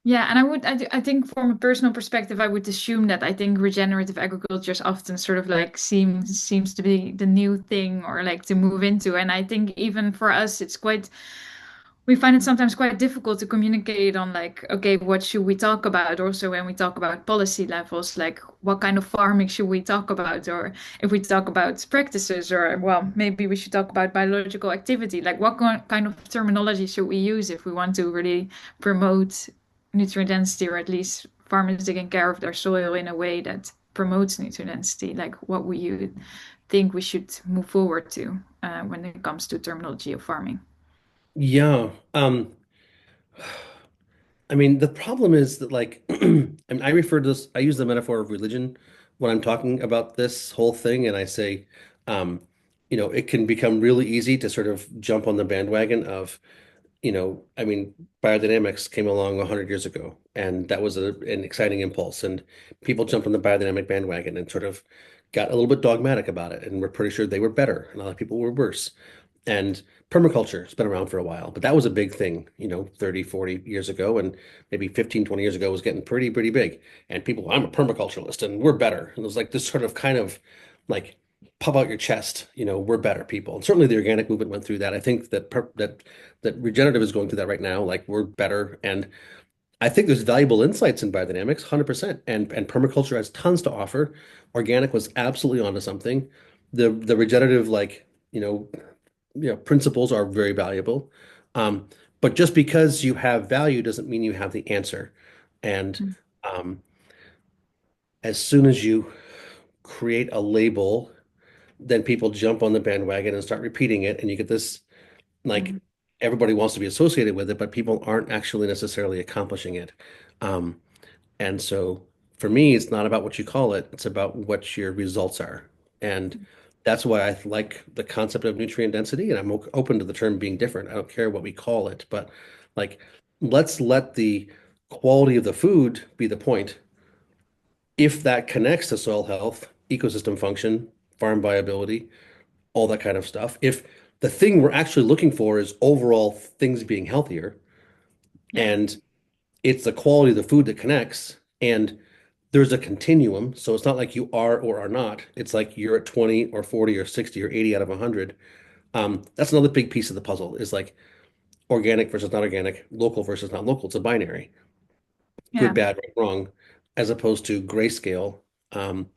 Yeah, and I think from a personal perspective, I would assume that I think regenerative agriculture is often sort of like seems to be the new thing or like to move into. And I think even for us, we find it sometimes quite difficult to communicate on like, okay, what should we talk about? Also, when we talk about policy levels, like what kind of farming should we talk about? Or if we talk about practices, or well, maybe we should talk about biological activity. Like what kind of terminology should we use if we want to really promote nutrient density, or at least farmers taking care of their soil in a way that promotes nutrient density? Like what would you think we should move forward to when it comes to terminology of farming? Yeah. I mean, the problem is that I refer to this, I use the metaphor of religion when I'm talking about this whole thing, and I say, um, it can become really easy to sort of jump on the bandwagon of, I mean, biodynamics came along 100 years ago, and that was an exciting impulse, and people jumped on the biodynamic bandwagon and sort of got a little bit dogmatic about it, and we're pretty sure they were better, and a lot of people were worse. And permaculture has been around for a while, but that was a big thing, 30, 40 years ago, and maybe 15, 20 years ago was getting pretty, pretty big. And people, I'm a permaculturalist and we're better. And it was like this sort of kind of like puff out your chest, we're better people. And certainly the organic movement went through that. I think that regenerative is going through that right now, like we're better. And I think there's valuable insights in biodynamics, 100%. And permaculture has tons to offer. Organic was absolutely onto something. The regenerative, principles are very valuable. Um, but just because you have value doesn't mean you have the answer. And Mm. um, as soon as you create a label, then people jump on the bandwagon and start repeating it, and you get this like Mhm. everybody wants to be associated with it, but people aren't actually necessarily accomplishing it. Um, And so for me, it's not about what you call it, it's about what your results are. And that's why I like the concept of nutrient density, and I'm open to the term being different. I don't care what we call it, but like let's let the quality of the food be the point. If that connects to soil health, ecosystem function, farm viability, all that kind of stuff. If the thing we're actually looking for is overall things being healthier, Yeah. and it's the quality of the food that connects, and there's a continuum. So it's not like you are or are not. It's like you're at 20 or 40 or 60 or 80 out of 100. That's another big piece of the puzzle is like organic versus not organic, local versus not local. It's a binary, good, Yeah. bad, right, wrong, as opposed to grayscale. Um,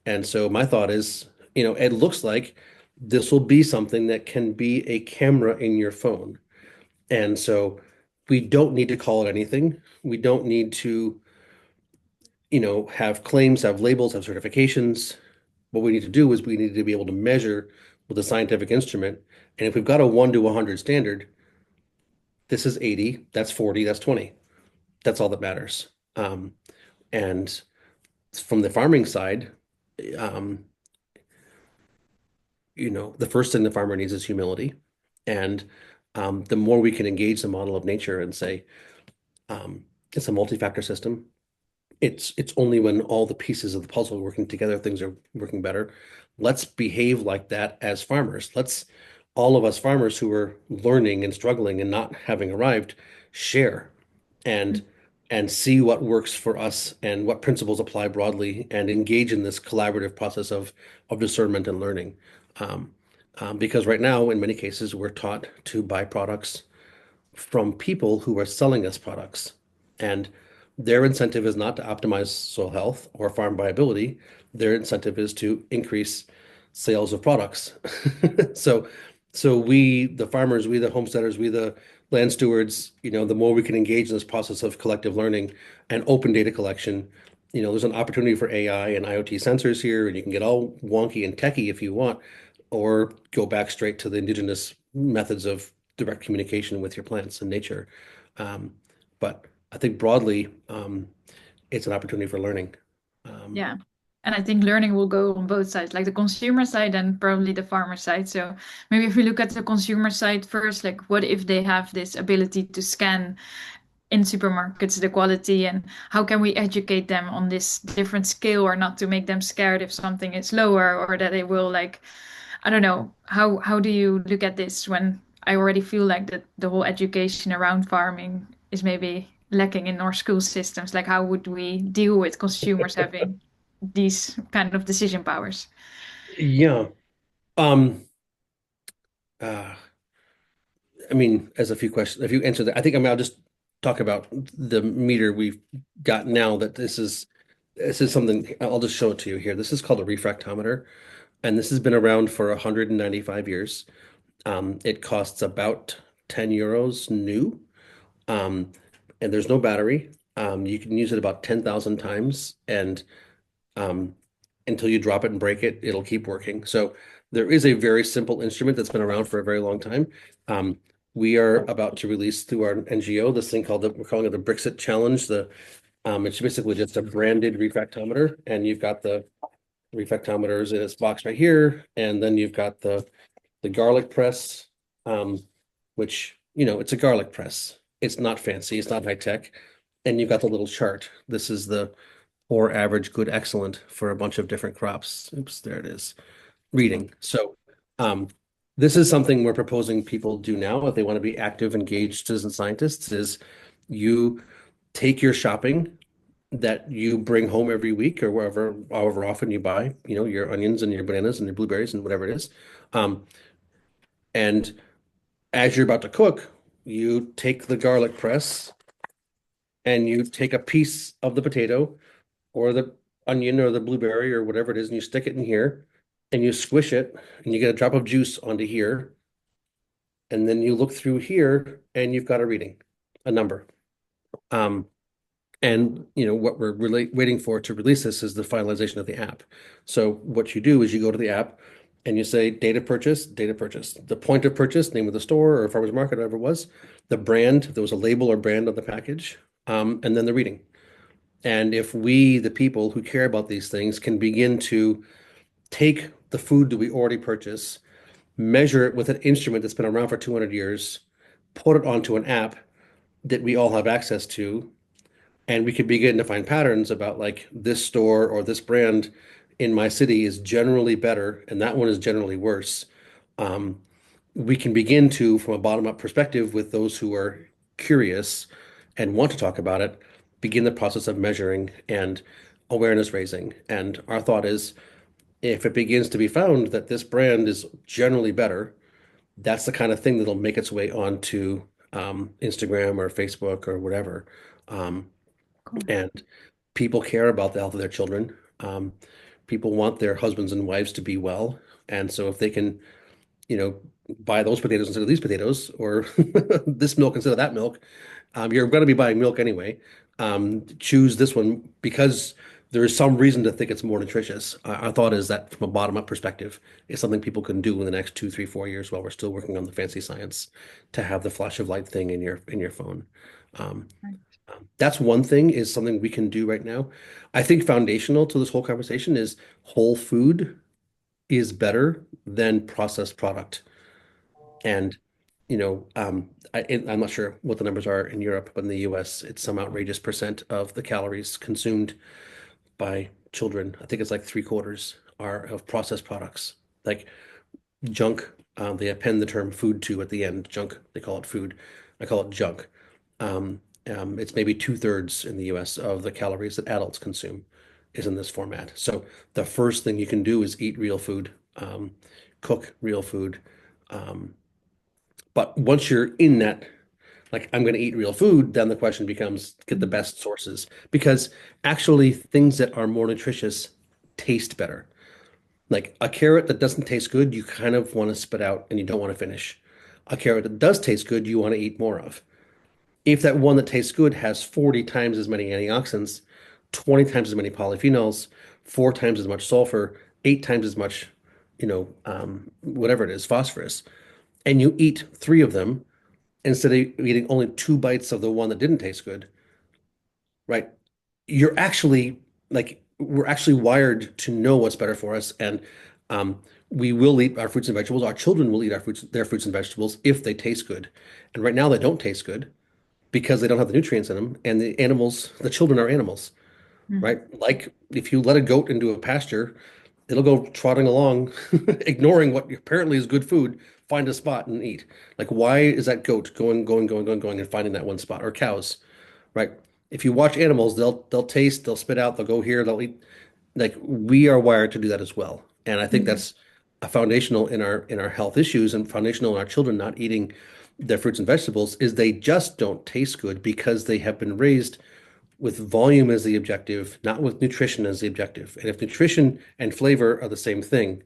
and so my thought is, it looks like this will be something that can be a camera in your phone. And so we don't need to call it anything. We don't need to, have claims, have labels, have certifications. What we need to do is we need to be able to measure with a scientific instrument. And if we've got a 1 to 100 standard, this is 80, that's 40, that's 20. That's all that matters. And from the farming side, um, the first thing the farmer needs is humility. And the more we can engage the model of nature and say, it's a multi-factor system. It's only when all the pieces of the puzzle are working together, things are working better. Let's behave like that as farmers. All of us farmers who are learning and struggling and not having arrived, share and see what works for us and what principles apply broadly and engage in this collaborative process of discernment and learning. Um, because right now, in many cases, we're taught to buy products from people who are selling us products. And their incentive is not to optimize soil health or farm viability. Their incentive is to increase sales of products. So, we, the farmers, we, the homesteaders, we, the land stewards, the more we can engage in this process of collective learning and open data collection, there's an opportunity for AI and IoT sensors here, and you can get all wonky and techie if you want, or go back straight to the indigenous methods of direct communication with your plants and nature. But I think broadly, it's an opportunity for learning. Yeah. And I think learning will go on both sides, like the consumer side and probably the farmer side. So maybe if we look at the consumer side first, like what if they have this ability to scan in supermarkets the quality, and how can we educate them on this different scale, or not to make them scared if something is lower, or that they will like, I don't know, how do you look at this when I already feel like that the whole education around farming is maybe lacking in our school systems? Like how would we deal with consumers having these kind of decision powers? Yeah. Um, uh, I mean, as a few questions, if you answer that, I think I'll just talk about the meter we've got now. That this is something. I'll just show it to you here. This is called a refractometer, and this has been around for 195 years. It costs about 10 euros new, um, and there's no battery. You can use it about 10,000 times, and um, until you drop it and break it, it'll keep working. So there is a very simple instrument that's been around for a very long time. We are about to release through our NGO this thing called we're calling it the Brexit Challenge. It's basically just a branded refractometer, and you've got the refractometers in its box right here, and then you've got the garlic press, which it's a garlic press. It's not fancy, it's not high tech, and you've got the little chart. This is the poor, average, good, excellent for a bunch of different crops. Oops, there it is. Reading. So this is something we're proposing people do now if they want to be active, engaged citizen scientists, is you take your shopping that you bring home every week or however often you buy, your onions and your bananas and your blueberries and whatever it is. And as you're about to cook, you take the garlic press and you take a piece of the potato or the onion or the blueberry or whatever it is, and you stick it in here and you squish it and you get a drop of juice onto here. And then you look through here and you've got a reading, a number. And what we're really waiting for to release this is the finalization of the app. So what you do is you go to the app and you say data purchase, the point of purchase, name of the store or farmer's market, whatever it was, the brand, there was a label or brand on the package, and then the reading. And if we, the people who care about these things, can begin to take the food that we already purchase, measure it with an instrument that's been around for 200 years, put it onto an app that we all have access to, and we could begin to find patterns about like this store or this brand in my city is generally better and that one is generally worse. We can begin to, from a bottom-up perspective, with those who are curious and want to talk about it, begin the process of measuring and awareness raising. And our thought is if it begins to be found that this brand is generally better, that's the kind of thing that'll make its way onto Instagram or Facebook or whatever. Um, Cool. and people care about the health of their children. People want their husbands and wives to be well. And so if they can, buy those potatoes instead of these potatoes or this milk instead of that milk, you're going to be buying milk anyway. Choose this one because there is some reason to think it's more nutritious. Our thought is that from a bottom-up perspective, it's something people can do in the next 2, 3, 4 years while we're still working on the fancy science to have the flash of light thing in your phone. Um, Right. that's one thing is something we can do right now. I think foundational to this whole conversation is whole food is better than processed product. And I'm not sure what the numbers are in Europe, but in the US, it's some outrageous percent of the calories consumed by children. I think it's like three-quarters are of processed products, like junk. They append the term food to at the end. Junk, they call it food. I call it junk. It's maybe two-thirds in the US of the calories that adults consume is in this format. So the first thing you can do is eat real food, cook real food. Um, but once you're in that, like, I'm going to eat real food, then the question becomes get the best sources because actually things that are more nutritious taste better. Like a carrot that doesn't taste good, you kind of want to spit out and you don't want to finish. A carrot that does taste good, you want to eat more of. If that one that tastes good has 40 times as many antioxidants, 20 times as many polyphenols, 4 times as much sulfur, 8 times as much, whatever it is, phosphorus, and you eat three of them instead of eating only 2 bites of the one that didn't taste good, right? You're actually we're actually wired to know what's better for us, and we will eat our fruits and vegetables. Our children will eat their fruits and vegetables if they taste good. And right now they don't taste good because they don't have the nutrients in them. And the children are animals, Mm. right? Like if you let a goat into a pasture, it'll go trotting along, ignoring what apparently is good food, find a spot and eat. Like, why is that goat going and finding that one spot? Or cows, right? If you watch animals, they'll taste, they'll spit out, they'll go here, they'll eat. Like we are wired to do that as well. And I think Mm. that's a foundational in our health issues and foundational in our children not eating their fruits and vegetables is they just don't taste good because they have been raised with volume as the objective, not with nutrition as the objective. And if nutrition and flavor are the same thing,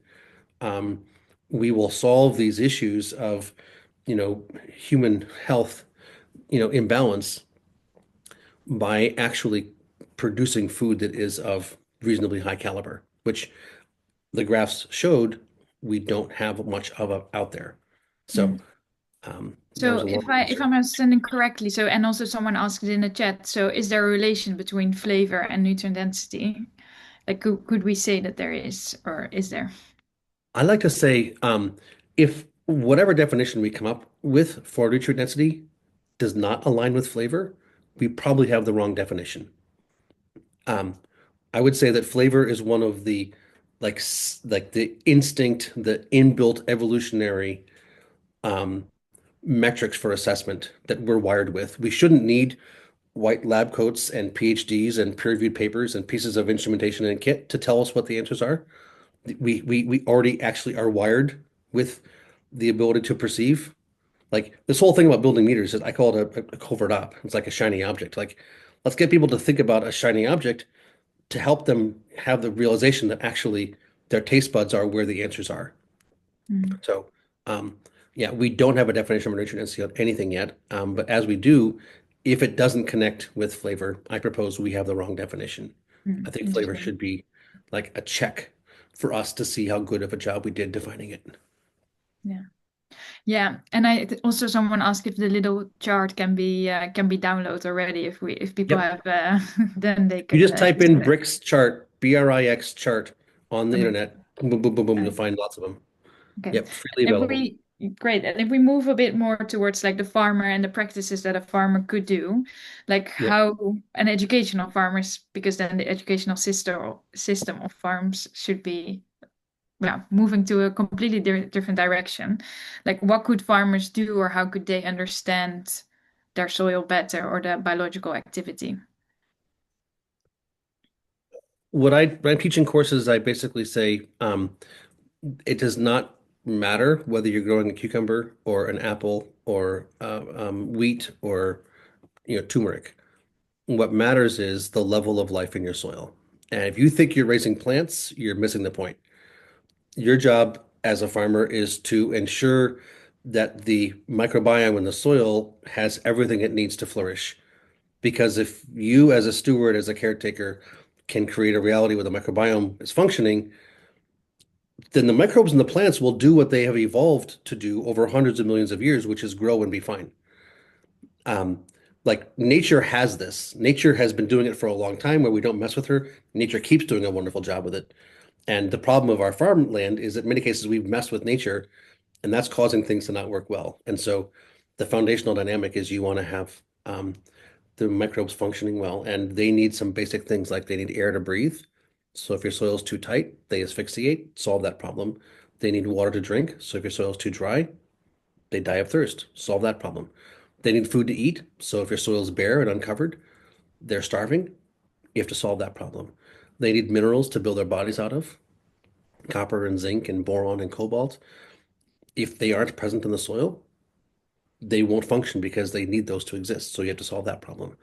um, we will solve these issues of, human health, imbalance by actually producing food that is of reasonably high caliber, which the graphs showed we don't have much of out there. So Mm. that was So a long if answer. I'm understanding correctly, so and also someone asked it in the chat, so is there a relation between flavor and nutrient density? Like could we say that there is, or is there? I like to say, if whatever definition we come up with for nutrient density does not align with flavor, we probably have the wrong definition. Um, I would say that flavor is one of the like the instinct, the inbuilt evolutionary um, metrics for assessment that we're wired with. We shouldn't need white lab coats and PhDs and peer-reviewed papers and pieces of instrumentation and kit to tell us what the answers are. We already actually are wired with the ability to perceive. Like this whole thing about building meters is I call it a covert op. It's like a shiny object. Like let's get people to think about a shiny object to help them have the realization that actually their taste buds are where the answers are. Mm. So, yeah, we don't have a definition of nutrient density on anything yet. But as we do, if it doesn't connect with flavor, I propose we have the wrong definition. I Mm. think flavor Interesting. should be like a check for us to see how good of a job we did defining it. Yeah. Yeah, and also someone asked if the little chart can be downloaded already. If people Yep. have, then they You can just type just in put it. BRICS chart, BRIX chart on the Okay. internet. Boom, boom, boom, boom, boom. You'll Okay. find lots of them. Okay. Yep, freely And if available. we great, and if we move a bit more towards like the farmer and the practices that a farmer could do, like Yep. how an educational farmers, because then the educational system of farms should be yeah, moving to a completely different direction. Like, what could farmers do, or how could they understand their soil better or the biological activity? when I'm teaching courses, I basically say it does not matter whether you're growing a cucumber or an apple or wheat or turmeric. What matters is the level of life in your soil. And if you think you're raising plants, you're missing the point. Your job as a farmer is to ensure that the microbiome in the soil has everything it needs to flourish. Because if you, as a steward, as a caretaker, can create a reality where the microbiome is functioning, then the microbes in the plants will do what they have evolved to do over hundreds of millions of years, which is grow and be fine. Um, like nature has this. Nature has been doing it for a long time where we don't mess with her. Nature keeps doing a wonderful job with it. And the problem of our farmland is that in many cases we've messed with nature, and that's causing things to not work well. And so the foundational dynamic is you want to have the microbes functioning well, and they need some basic things like they need air to breathe. So if your soil is too tight, they asphyxiate, solve that problem. They need water to drink. So if your soil is too dry, they die of thirst, solve that problem. They need food to eat. So if your soil is bare and uncovered, they're starving. You have to solve that problem. They need minerals to build their bodies out of, copper and zinc and boron and cobalt. If they aren't present in the soil, they won't function because they need those to exist. So you have to solve that problem.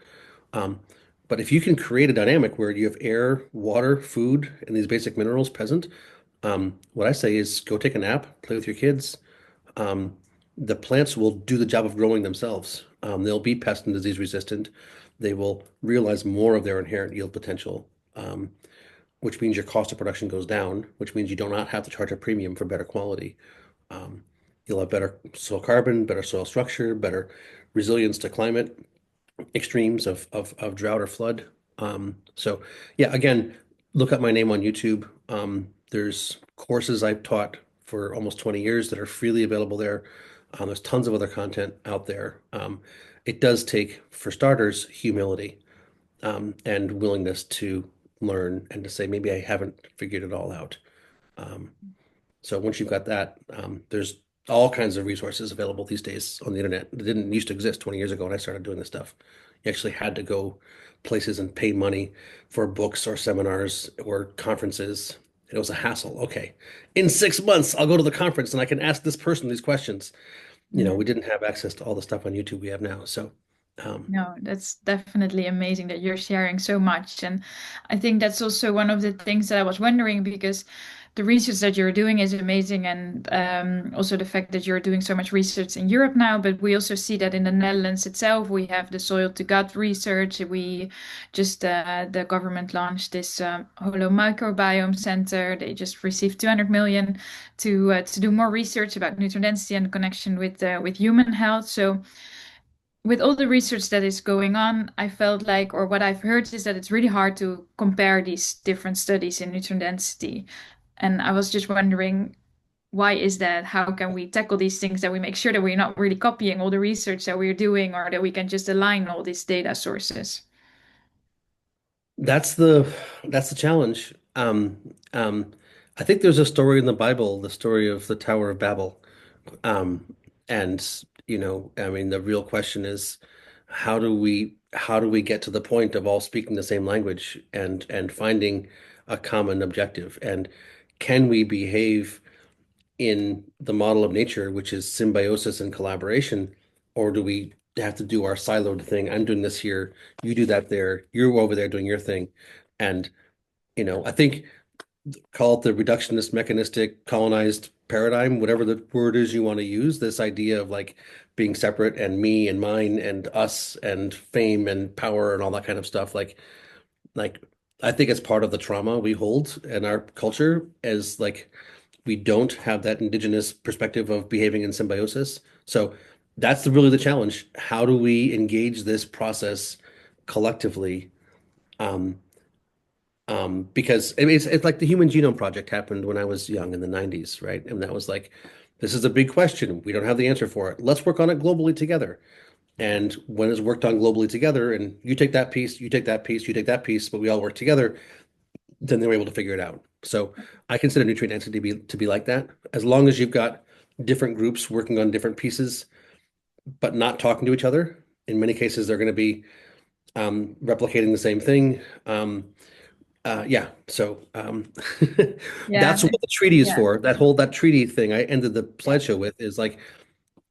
Um, but if you can create a dynamic where you have air, water, food, and these basic minerals present, what I say is go take a nap, play with your kids. Um, the plants will do the job of growing themselves. They'll be pest and disease resistant. They will realize more of their inherent yield potential, which means your cost of production goes down, which means you do not have to charge a premium for better quality. Um, you'll have better soil carbon, better soil structure, better resilience to climate extremes of drought or flood. So yeah, again, look up my name on YouTube. There's courses I've taught for almost 20 years that are freely available there. There's tons of other content out there. It does take, for starters, humility and willingness to learn and to say, maybe I haven't figured it all out. Um, so once you've got that, there's all kinds of resources available these days on the internet that didn't used to exist 20 years ago when I started doing this stuff. You actually had to go places and pay money for books or seminars or conferences. It was a hassle. Okay, in 6 months, I'll go to the conference and I can ask this person these questions. We didn't have access to all the stuff on YouTube we have now. So, No, that's definitely amazing that you're sharing so much. And I think that's also one of the things that I was wondering because the research that you're doing is amazing. And also the fact that you're doing so much research in Europe now. But we also see that in the Netherlands itself, we have the soil to gut research. We just, the government launched this Hollow Microbiome Center. They just received 200 million to do more research about nutrient density and connection with human health. So, with all the research that is going on, I felt like, or what I've heard is that it's really hard to compare these different studies in nutrient density. And I was just wondering, why is that? How can we tackle these things that we make sure that we're not really copying all the research that we're doing, or that we can just align all these data sources? that's the challenge. I think there's a story in the Bible, the story of the Tower of Babel. Um, and I mean, the real question is, how do we get to the point of all speaking the same language and finding a common objective? And can we behave in the model of nature, which is symbiosis and collaboration, or do we have to do our siloed thing? I'm doing this here, you do that there, you're over there doing your thing. And I think call it the reductionist, mechanistic, colonized paradigm, whatever the word is you want to use, this idea of like being separate and me and mine and us and fame and power and all that kind of stuff. Like I think it's part of the trauma we hold in our culture as like we don't have that indigenous perspective of behaving in symbiosis. So that's really the challenge. How do we engage this process collectively? Um, because it's like the Human Genome Project happened when I was young in the 90s, right? And that was like, this is a big question. We don't have the answer for it. Let's work on it globally together. And when it's worked on globally together, and you take that piece, you take that piece, you take that piece, but we all work together, then they were able to figure it out. So I consider nutrient density to be like that. As long as you've got different groups working on different pieces, but not talking to each other, in many cases they're going to be replicating the same thing. Yeah. So Yeah, that's what the treaty is yeah, for. That treaty thing I ended the Yeah. slideshow with is like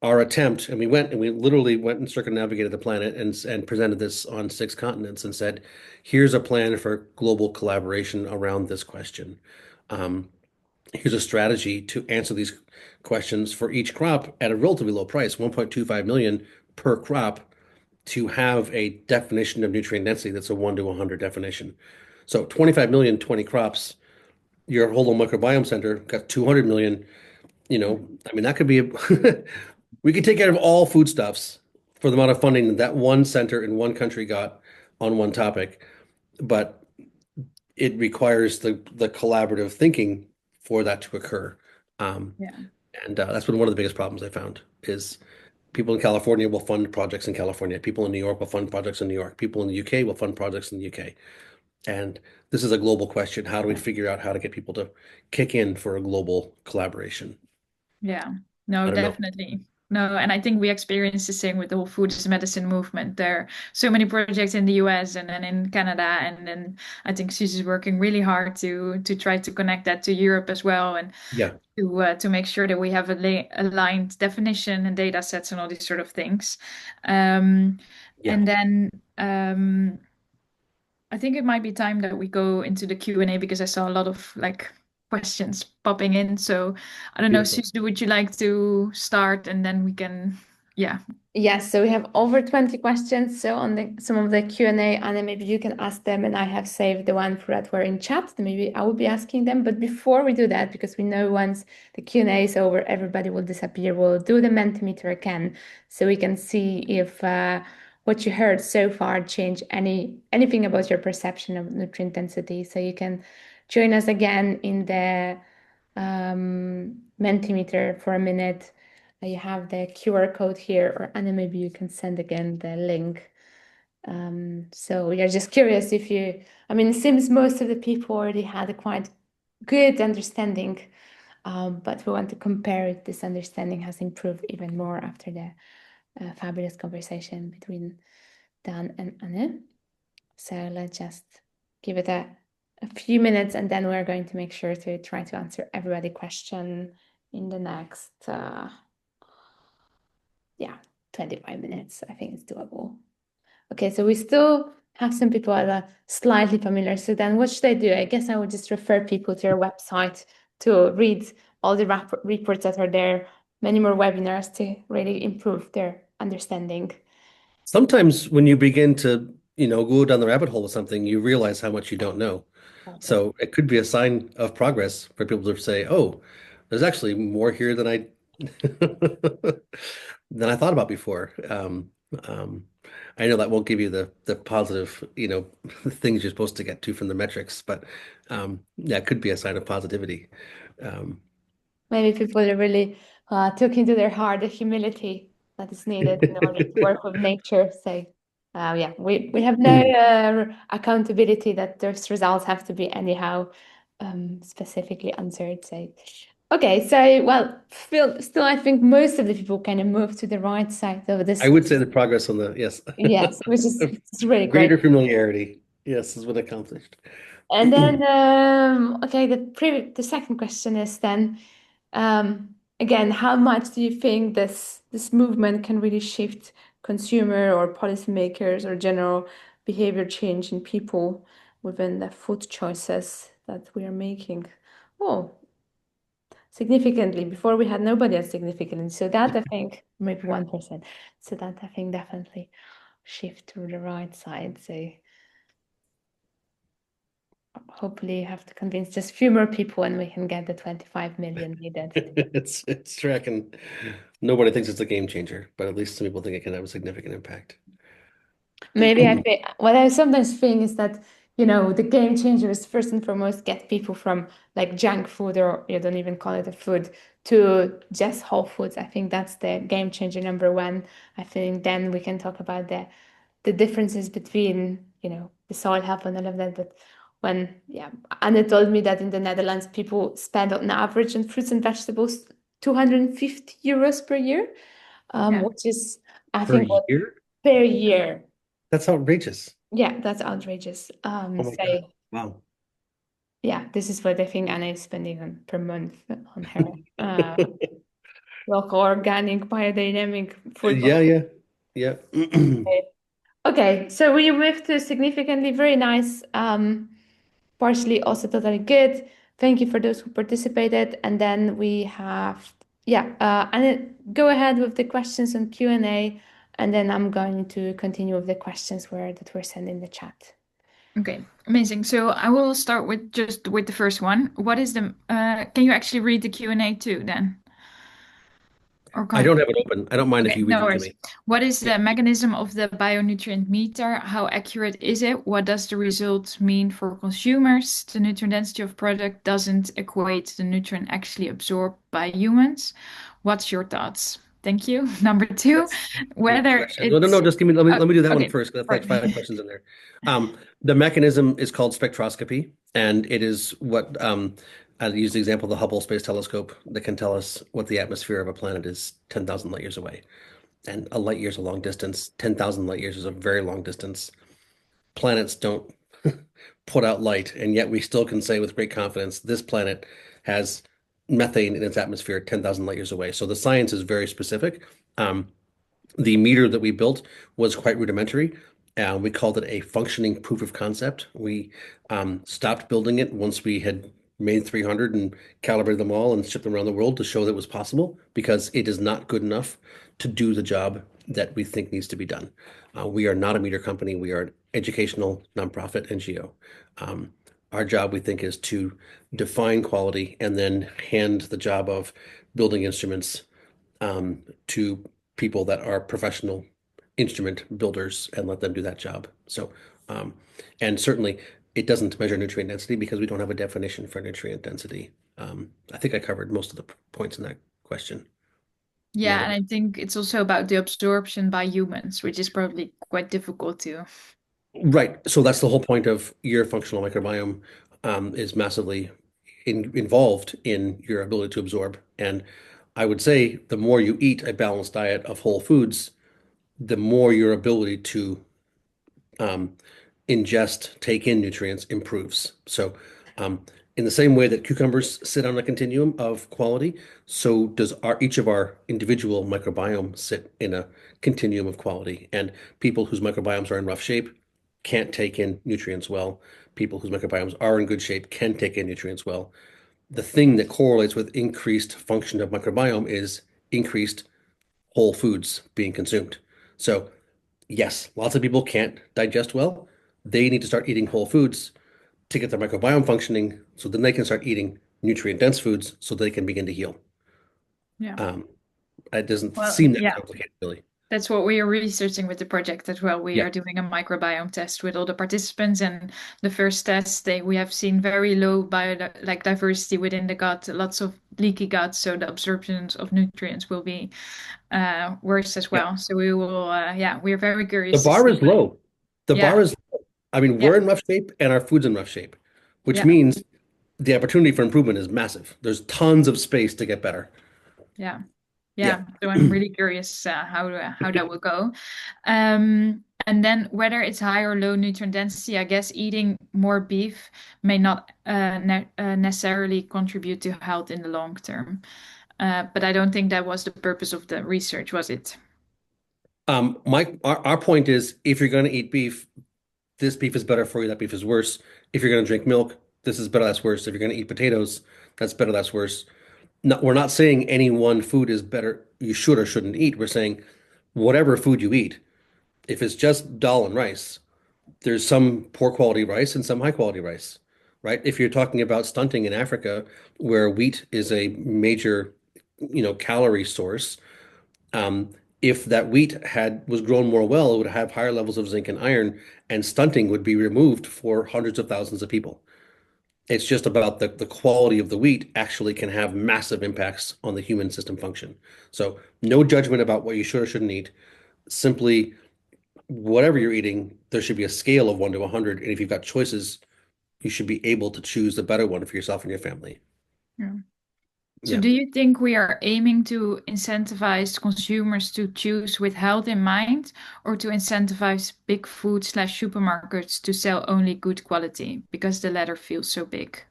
our attempt, and we literally went and circumnavigated the planet and presented this on 6 continents and said, here's a plan for global collaboration around this question. Um, Here's a strategy to answer these questions for each crop at a relatively low price, 1.25 million per crop, to have a definition of nutrient density that's a 1 to 100 definition. So 25 million, 20 crops, your whole microbiome center got 200 million, I mean, that could be we could take care of all foodstuffs for the amount of funding that one center in one country got on one topic, but it requires the collaborative thinking for that to occur. Um, yeah, and that's been one of the biggest problems I found is people in California will fund projects in California. People in New York will fund projects in New York. People in the UK will fund projects in the UK. And this is a global question. How do we figure out how to get people to kick in for a global collaboration? yeah. No, I don't know. definitely. No, and I think we experience the same with the whole food as medicine movement. There are so many projects in the US and then in Canada, and then I think she's working really hard to try to connect that to Europe as well, and Yeah, to make sure that we have a aligned definition and data sets and all these sort of things. yeah. And then I think it might be time that we go into the Q&A because I saw a lot of like questions popping in. So I don't know, Beautiful. Suze, would you like to start and then we can, yeah. Yes, so we have over 20 questions. So on some of the Q&A, and then maybe you can ask them, and I have saved the one that were in chat. Maybe I will be asking them. But before we do that, because we know once the Q&A is over, everybody will disappear. We'll do the Mentimeter again, so we can see if what you heard so far changed anything about your perception of nutrient density. So you can join us again in the Mentimeter for a minute. You have the QR code here, or and then maybe you can send again the link. So we are just curious if you, I mean, it seems most of the people already had a quite good understanding, but we want to compare if this understanding has improved even more after the fabulous conversation between Dan and Anne. So let's just give it a few minutes, and then we're going to make sure to try to answer everybody's question in the next, yeah, 25 minutes. I think it's doable. Okay, so we still have some people that are slightly familiar. So then what should I do? I guess I would just refer people to your website to read all the reports that are there, many more webinars to really improve their understanding. Sometimes when you begin to, go down the rabbit hole with something, you realize how much you don't know. Okay. So it could be a sign of progress for people to say, "Oh, there's actually more here than I than I thought about before." I know that won't give you the positive, things you're supposed to get to from the metrics, but yeah, it could be a sign of positivity. Um, Maybe people are really took into their heart the humility that is needed in order to work with nature. So, yeah, we have no accountability that those results have to be anyhow specifically answered. So, okay, so well, still, I think most of the people kind of move to the right side of I this. would say the progress on the yes, Yes, which is it's really great. greater familiarity, yes, has been accomplished. And then, okay, the second question is then, again, how much do you think this movement can really shift consumer or policymakers or general behavior change in people within the food choices that we are making? Oh, significantly. Before we had nobody as significant. So that I think maybe 1%. So that I think definitely shift to the right side. So hopefully you have to convince just a few more people and we can get the 25 million needed. It's tracking. Nobody thinks it's a game changer, but at least some people think it can have a significant impact. Maybe I think what I sometimes think is that, the game changer is first and foremost get people from like junk food, or you don't even call it a food, to just whole foods. I think that's the game changer number one. I think then we can talk about the differences between, the soil health and all of that. But when, yeah, Anna told me that in the Netherlands, people spend on average on fruits and vegetables 250 euros per year, Yeah. which is, I Per think, what year? per year. That's outrageous. Yeah, that's outrageous. Oh my God. So Wow. Yeah, this is what I think Anna is spending on per month on her local organic biodynamic food. Yeah. Okay, so we moved to significantly very nice, partially also totally good. Thank you for those who participated. And then we have, and then go ahead with the questions on Q&A, and then I'm going to continue with the questions that were sent in the chat. Okay, amazing. So I will start with the first one. What is the can you actually read the Q&A too then? Or I can don't have it open. I don't mind if Okay, you read no them to worries. me. What is Yeah. the mechanism of the bionutrient meter? How accurate is it? What does the result mean for consumers? The nutrient density of product doesn't equate to the nutrient actually absorbed by humans. What's your thoughts? Thank you. Number two, That's a great whether question. No, it's just give me let me do that one okay. first. That's like Right. 5 questions in there. The mechanism is called spectroscopy, and it is what I use the example of the Hubble Space Telescope that can tell us what the atmosphere of a planet is 10,000 light years away. And a light year is a long distance. 10,000 light years is a very long distance. Planets don't put out light, and yet we still can say with great confidence this planet has methane in its atmosphere 10,000 light years away. So the science is very specific. The meter that we built was quite rudimentary. We called it a functioning proof of concept. We stopped building it once we had made 300 and calibrated them all and shipped them around the world to show that it was possible because it is not good enough to do the job that we think needs to be done. We are not a meter company. We are an educational nonprofit NGO. Our job, we think, is to define quality and then hand the job of building instruments to people that are professional instrument builders and let them do that job. So, and certainly it doesn't measure nutrient density because we don't have a definition for nutrient density. I think I covered most of the points in that question. Yeah, and I think it's also about the absorption by humans, which is probably quite difficult too. Right. So that's the whole point of your functional microbiome is massively involved in your ability to absorb. And I would say the more you eat a balanced diet of whole foods, the more your ability to um, ingest, take in nutrients improves. So, in the same way that cucumbers sit on a continuum of quality, so does each of our individual microbiome sit in a continuum of quality. And people whose microbiomes are in rough shape can't take in nutrients well. People whose microbiomes are in good shape can take in nutrients well. The thing that correlates with increased function of microbiome is increased whole foods being consumed. So yes, lots of people can't digest well. They need to start eating whole foods to get their microbiome functioning so then they can start eating nutrient-dense foods so they can begin to heal. Yeah. It doesn't Well, seem that yeah. complicated, really. That's what we are researching with the project as well. We Yeah. are doing a microbiome test with all the participants, and the first test, we have seen very low diversity within the gut, lots of leaky gut, so the absorption of nutrients will be worse as Yeah. well. So we will, we are very The curious to bar see. is low. The bar Yeah, is low. I mean, yeah, we're in rough shape and our food's in rough shape, which yeah, means the opportunity for improvement is massive. There's tons of space to get better. yeah. Yeah. Yeah, so I'm really curious how that will go. And then whether it's high or low nutrient density, I guess eating more beef may not necessarily contribute to health in the long term. But I don't think that was the purpose of the research, was it? Our point is if you're going to eat beef, this beef is better for you, that beef is worse. If you're going to drink milk, this is better, that's worse. If you're going to eat potatoes, that's better, that's worse. No, we're not saying any one food is better, you should or shouldn't eat. We're saying whatever food you eat, if it's just dal and rice, there's some poor quality rice and some high quality rice, right? If you're talking about stunting in Africa, where wheat is a major, calorie source, um, if that wheat was grown more well, it would have higher levels of zinc and iron, and stunting would be removed for hundreds of thousands of people. It's just about the quality of the wheat actually can have massive impacts on the human system function. So no judgment about what you should or shouldn't eat. Simply whatever you're eating, there should be a scale of 1 to 100. And if you've got choices, you should be able to choose the better one for yourself and your family. Yeah. So Yeah. do you think we are aiming to incentivize consumers to choose with health in mind, or to incentivize big food/supermarkets to sell only good quality because the latter feels so big?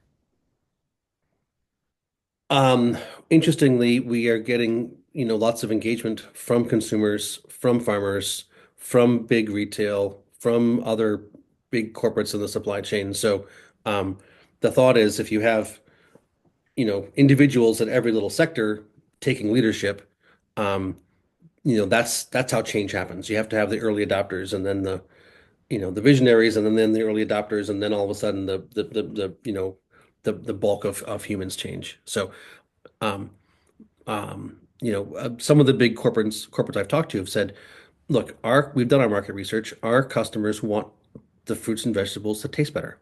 Interestingly, we are getting, lots of engagement from consumers, from farmers, from big retail, from other big corporates in the supply chain. So, the thought is if you have, individuals at every little sector taking leadership, um, that's how change happens. You have to have the early adopters and then the visionaries and then the early adopters, and then all of a sudden the bulk of humans change. So, um, some of the big corporates I've talked to have said, look, we've done our market research. Our customers want the fruits and vegetables to taste better.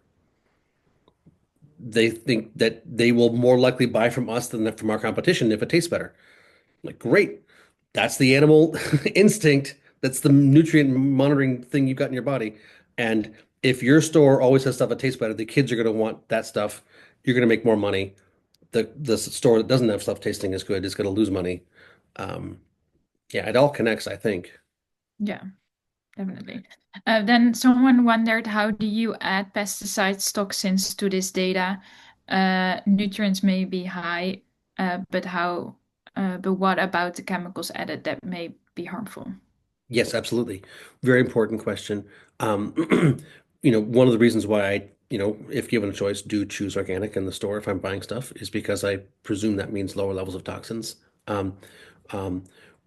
They think that they will more likely buy from us than from our competition if it tastes better. Like, great. That's the animal instinct. That's the nutrient monitoring thing you've got in your body. And if your store always has stuff that tastes better, the kids are going to want that stuff. You're going to make more money. The store that doesn't have stuff tasting as good is going to lose money. Um, yeah, it all connects, I think. Yeah, definitely. Then someone wondered, how do you add pesticides, toxins to this data? Nutrients may be high, but what about the chemicals added that may be harmful? Yes, absolutely. Very important question. Um, one of the reasons why if given a choice, do choose organic in the store if I'm buying stuff is because I presume that means lower levels of toxins. Um, um,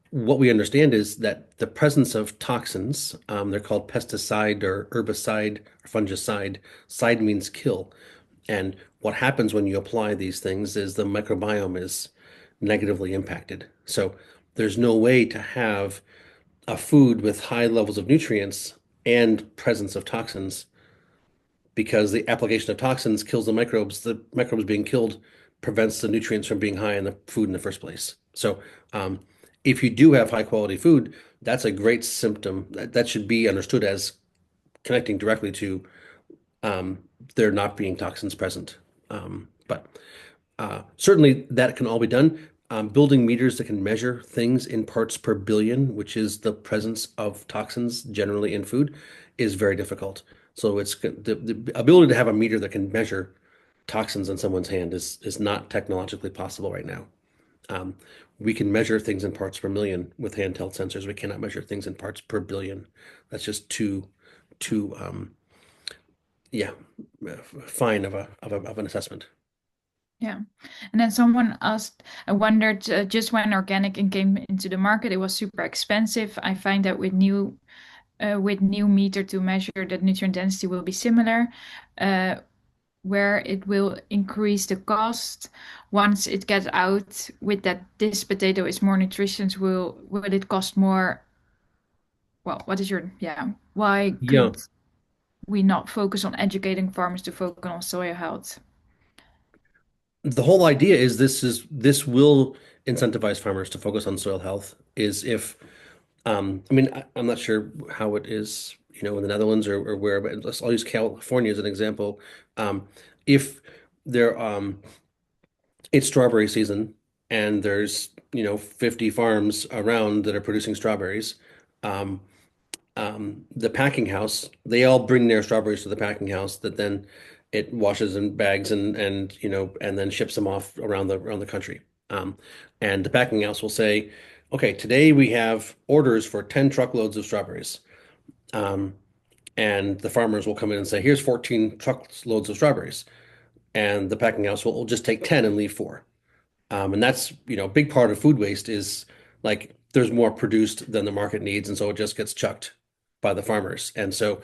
what we understand is that the presence of toxins, they're called pesticide or herbicide or fungicide. Side means kill. And what happens when you apply these things is the microbiome is negatively impacted. So there's no way to have a food with high levels of nutrients and presence of toxins because the application of toxins kills the microbes. The microbes being killed prevents the nutrients from being high in the food in the first place. So, if you do have high quality food, that's a great symptom. That should be understood as connecting directly to there not being toxins present. But certainly that can all be done. Building meters that can measure things in parts per billion, which is the presence of toxins generally in food, is very difficult. So the ability to have a meter that can measure toxins in someone's hand is not technologically possible right now. Um, we can measure things in parts per million with handheld sensors. We cannot measure things in parts per billion. That's just too yeah, fine of an assessment. Yeah. And then someone asked, I wondered, just when organic came into the market, it was super expensive. I find that with new meter to measure that nutrient density will be similar, where it will increase the cost once it gets out with that this potato is more nutritious, will it cost more? Well, what is your, yeah, why Yeah. could we not focus on educating farmers to focus on soil health? The whole idea is this will incentivize farmers to focus on soil health is if I mean I'm not sure how it is, in the Netherlands or where, but I'll use California as an example. If there it's strawberry season and there's 50 farms around that are producing strawberries, um, the packing house, they all bring their strawberries to the packing house that then it washes in bags and then ships them off around the country. Um, and the packing house will say, okay, today we have orders for 10 truckloads of strawberries. Um, and the farmers will come in and say, here's 14 truckloads of strawberries. And the packing house will just take 10 and leave four. And that's, a big part of food waste is like there's more produced than the market needs, and so it just gets chucked by the farmers. And so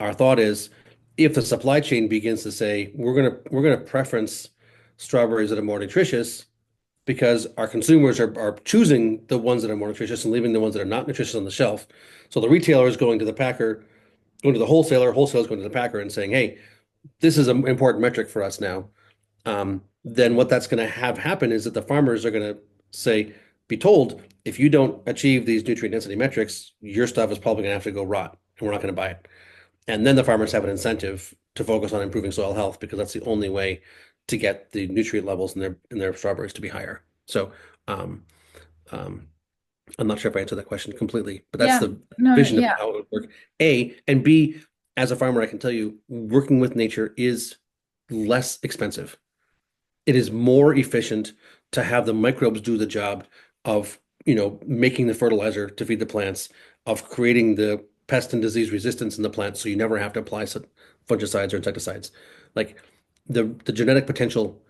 our thought is if the supply chain begins to say we're gonna preference strawberries that are more nutritious because our consumers are choosing the ones that are more nutritious and leaving the ones that are not nutritious on the shelf. So the retailer is going to the packer, going to the wholesaler, wholesaler is going to the packer and saying, hey, this is an important metric for us now. Then what that's going to have happen is that the farmers are going to be told, if you don't achieve these nutrient density metrics, your stuff is probably going to have to go rot and we're not going to buy it. And then the farmers have an incentive to focus on improving soil health because that's the only way to get the nutrient levels in their strawberries to be higher. So, um, um, I'm not sure if I answered that question completely, but that's Yeah, the no, vision of yeah, how it would work. A, and B, as a farmer, I can tell you, working with nature is less expensive. it is more efficient to have the microbes do the job of, making the fertilizer to feed the plants, of creating the pest and disease resistance in the plants, so you never have to apply fungicides or insecticides. Like the genetic potential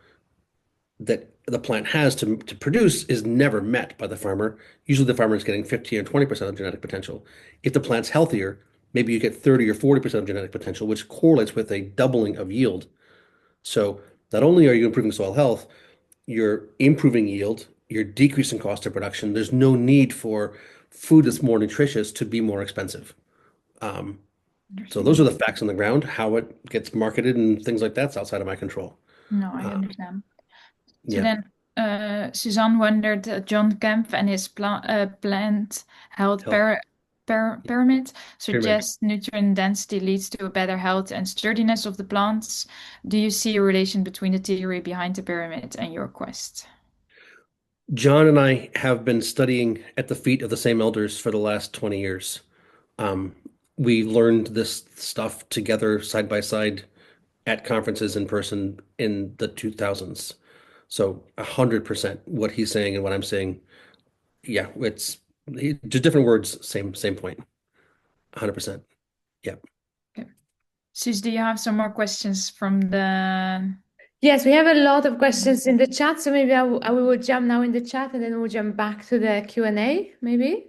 that the plant has to produce is never met by the farmer. Usually the farmer is getting 15 or 20% of genetic potential. If the plant's healthier, maybe you get 30 or 40% of genetic potential, which correlates with a doubling of yield. So not only are you improving soil health, you're improving yield, you're decreasing cost of production. There's no need for food that's more nutritious to be more expensive. So those are the facts on the ground. How it gets marketed and things like that's outside of my control. No, I understand. So Yeah. then, Suzanne wondered, John Kemp and his plant health Health pyramid pyramid. suggests nutrient density leads to a better health and sturdiness of the plants. Do you see a relation between the theory behind the pyramid and your quest? John and I have been studying at the feet of the same elders for the last 20 years. Um, we learned this stuff together side by side at conferences in person in the 2000s. So 100% what he's saying and what I'm saying. Yeah, just different words, same point. 100%. Yeah. Okay. Sus, do you have some more questions from the... Yes, we have a lot of questions in the chat, so maybe I will jump now in the chat and then we'll jump back to the Q&A, maybe.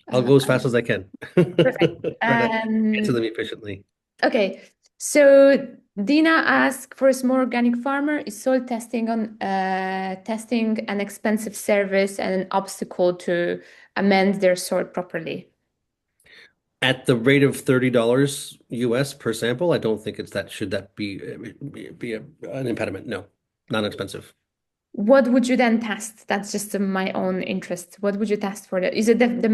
I'll go as fast as I can. Perfect. Try to answer them efficiently. Okay, so Dina asked, for a small organic farmer, is soil testing an expensive service and an obstacle to amend their soil properly? At the rate of $30 US per sample, I don't think should that be an impediment? No, not expensive. What would you then test? That's just my own interest. What would you test for that? Is it the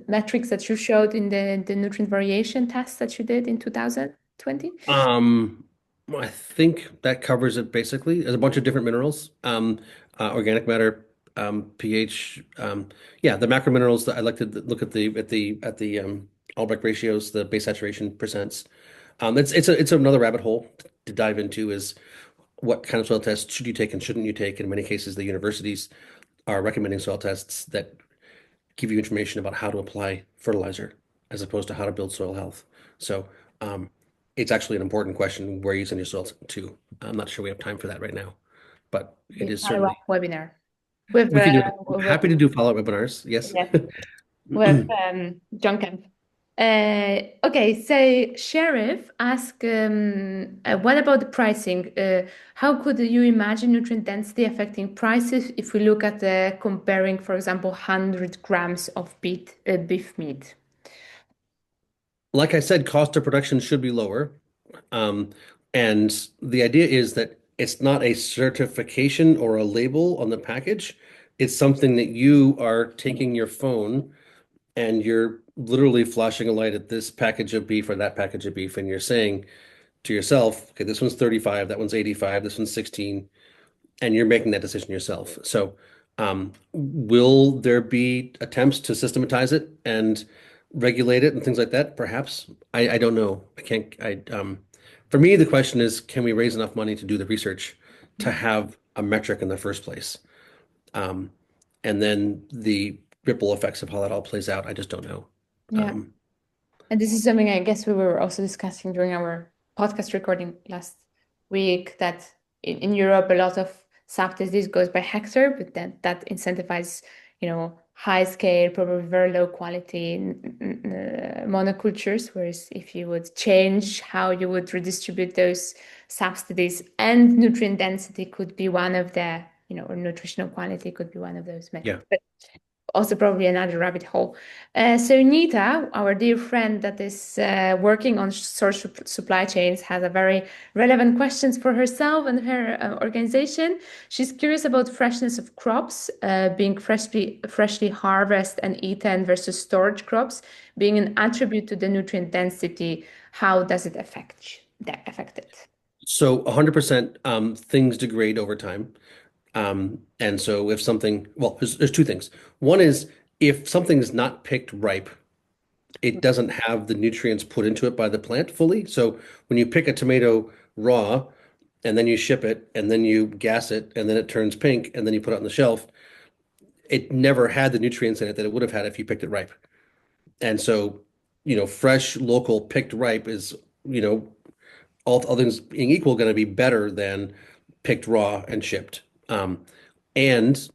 metrics that you showed in the nutrient variation test that you did in 2020? I think that covers it basically. There's a bunch of different minerals, organic matter, pH. Yeah, the macro minerals that I like to look at the Albrecht ratios, the base saturation percents. It's another rabbit hole to dive into is what kind of soil tests should you take and shouldn't you take? In many cases, the universities are recommending soil tests that give you information about how to apply fertilizer as opposed to how to build soil health. So it's actually an important question where you send your soil to. I'm not sure we have time for that right now, but it is certainly webinar. With we can do. Happy to do follow-up webinars. Yes. With John Kemp. Okay, so Sheriff asked, what about the pricing? How could you imagine nutrient density affecting prices if we look at comparing, for example, 100 grams of beef meat? Like I said, cost of production should be lower. And the idea is that it's not a certification or a label on the package. It's something that you are taking your phone and you're literally flashing a light at this package of beef or that package of beef, and you're saying to yourself, okay, this one's 35, that one's 85, this one's 16, and you're making that decision yourself. So will there be attempts to systematize it and regulate it and things like that? Perhaps. I don't know. I can't. For me, the question is, can we raise enough money to do the research to have a metric in the first place? And then the ripple effects of how that all plays out, I just don't know. Yeah. And this is something I guess we were also discussing during our podcast recording last week, that in Europe, a lot of subsidies goes by hectare, but then that incentivizes, high scale, probably very low quality monocultures. Whereas if you would change how you would redistribute those subsidies, and nutrient density could be one of the, or nutritional quality could be one of those metrics. Yeah. But also probably another rabbit hole. So Nita, our dear friend that is working on source supply chains, has a very relevant questions for herself and her organization. She's curious about freshness of crops, being freshly harvested and eaten versus storage crops, being an attribute to the nutrient density. How does it affect it? So 100% things degrade over time. And so if something, well, there's two things. One is if something is not picked ripe, it doesn't have the nutrients put into it by the plant fully. So when you pick a tomato raw, and then you ship it, and then you gas it, and then it turns pink, and then you put it on the shelf, it never had the nutrients in it that it would have had if you picked it ripe. And so, fresh, local, picked ripe is, all other things being equal, going to be better than picked raw and shipped. And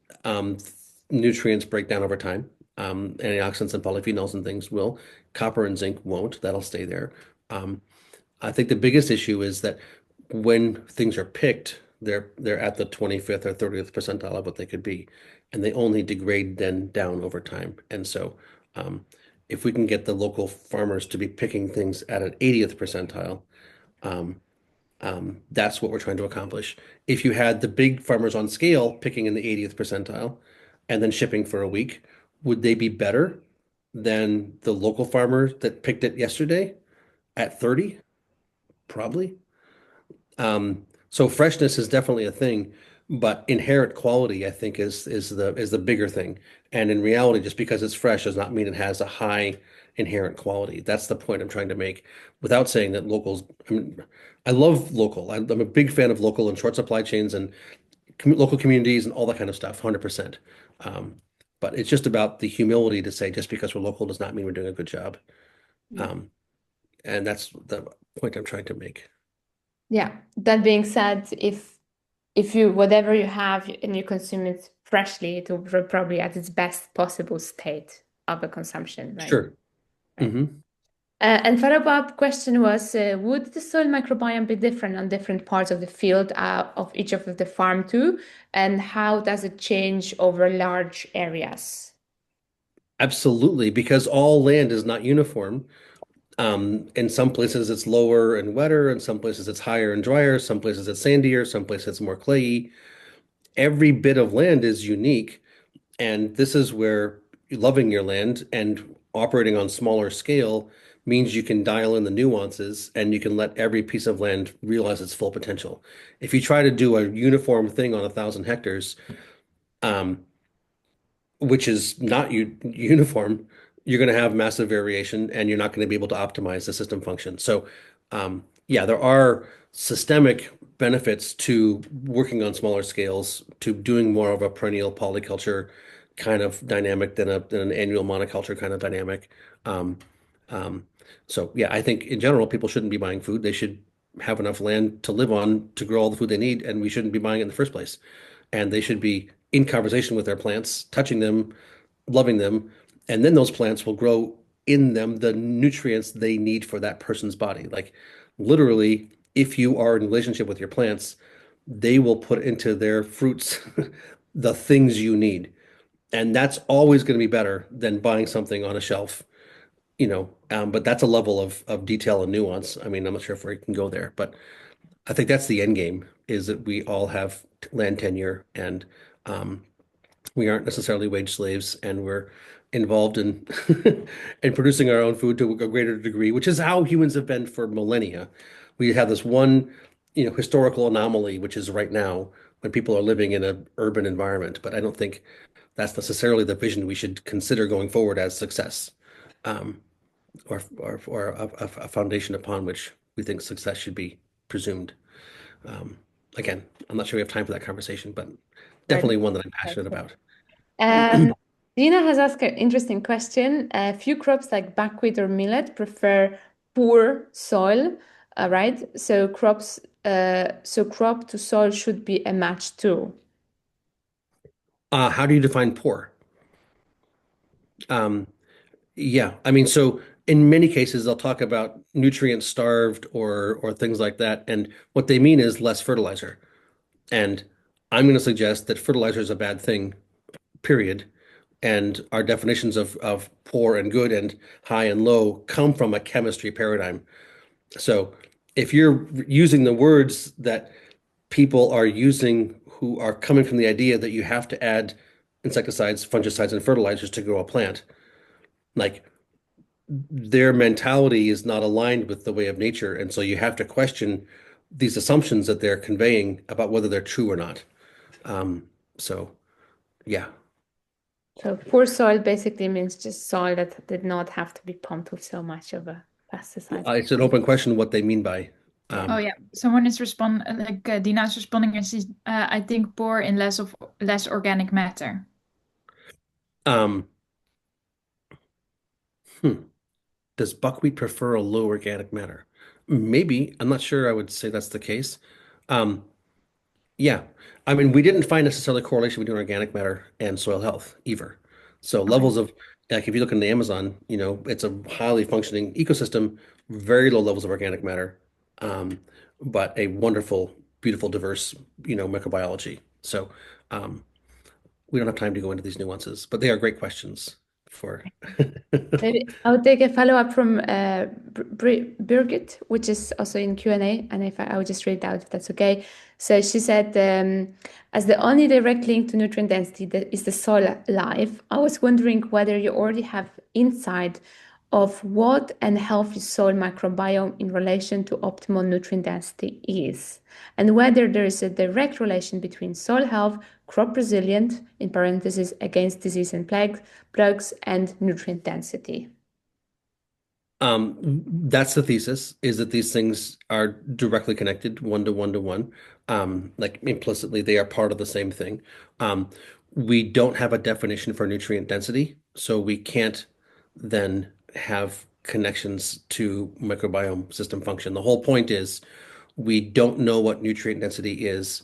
nutrients break down over time. Antioxidants and polyphenols and things will. Copper and zinc won't. That'll stay there. I think the biggest issue is that when things are picked, they're at the 25th or 30th percentile of what they could be, and they only degrade then down over time. And so, if we can get the local farmers to be picking things at an 80th percentile, that's what we're trying to accomplish. If you had the big farmers on scale picking in the 80th percentile and then shipping for a week, would they be better than the local farmer that picked it yesterday at 30? Probably. So freshness is definitely a thing, but inherent quality, I think, is the bigger thing. And in reality, just because it's fresh does not mean it has a high inherent quality. That's the point I'm trying to make, without saying that locals. I mean, I love local. I'm a big fan of local and short supply chains and local communities and all that kind of stuff, 100%. But it's just about the humility to say just because we're local does not mean we're doing a good job. And that's the point I'm trying to make. Yeah. That being said, if you whatever you have and you consume it freshly, it will be probably at its best possible state of a consumption, right? Sure. Right. hmm And follow-up question was, would the soil microbiome be different on different parts of the field of each of the farm too? And how does it change over large areas? Absolutely, because all land is not uniform. In some places it's lower and wetter, in some places it's higher and drier, some places it's sandier, some places it's more clayey. Every bit of land is unique, and this is where loving your land and operating on smaller scale means you can dial in the nuances and you can let every piece of land realize its full potential. If you try to do a uniform thing on 1,000 hectares, um, which is not uniform, you're going to have massive variation and you're not going to be able to optimize the system function. So, yeah, there are systemic benefits to working on smaller scales, to doing more of a perennial polyculture kind of dynamic than an annual monoculture kind of dynamic. Um, so, yeah, I think in general, people shouldn't be buying food. They should have enough land to live on to grow all the food they need, and we shouldn't be buying it in the first place. And they should be in conversation with their plants, touching them, loving them, and then those plants will grow in them the nutrients they need for that person's body. Like literally, if you are in relationship with your plants, they will put into their fruits the things you need. And that's always going to be better than buying something on a shelf, but that's a level of detail and nuance. I mean, I'm not sure if we can go there, but I think that's the end game is that we all have land tenure and we aren't necessarily wage slaves and we're involved in in producing our own food to a greater degree, which is how humans have been for millennia. We have this one, historical anomaly, which is right now when people are living in an urban environment. But I don't think that's necessarily the vision we should consider going forward as success, or a foundation upon which we think success should be presumed. Again, I'm not sure we have time for that conversation, but definitely one that I'm passionate about. Dina has asked an interesting question. A few crops like buckwheat or millet prefer poor soil, right? So crop to soil should be a match too. How do you define poor? Yeah, I mean, so in many cases they'll talk about nutrient starved or things like that, and what they mean is less fertilizer. And I'm going to suggest that fertilizer is a bad thing, period. And our definitions of poor and good and high and low come from a chemistry paradigm. So if you're using the words that people are using who are coming from the idea that you have to add insecticides, fungicides, and fertilizers to grow a plant, like their mentality is not aligned with the way of nature. And so you have to question these assumptions that they're conveying about whether they're true or not. So, yeah. So poor soil basically means just soil that did not have to be pumped with so much of a pesticide. It's an open question what they mean by Oh yeah, someone is Dina is responding and she's I think poor in less organic matter. Um, hmm. Does buckwheat prefer a low organic matter? Maybe. I'm not sure I would say that's the case. Um, yeah. I mean, we didn't find necessarily correlation between organic matter and soil health either. So Okay. levels of, like if you look in the Amazon, it's a highly functioning ecosystem, very low levels of organic matter, um, but a wonderful, beautiful, diverse, microbiology. So um, we don't have time to go into these nuances, but they are great questions for. Maybe I'll take a follow-up from Birgit, which is also in Q&A, and if I will just read it out if that's okay. So she said, as the only direct link to nutrient density that is the soil life, I was wondering whether you already have insight of what an healthy soil microbiome in relation to optimal nutrient density is, and whether there is a direct relation between soil health, crop resilient, in parentheses, against disease and plagues, and nutrient density. That's the thesis, is that these things are directly connected, one to one to one. Like implicitly, they are part of the same thing. Um, we don't have a definition for nutrient density, so we can't then have connections to microbiome system function. The whole point is we don't know what nutrient density is,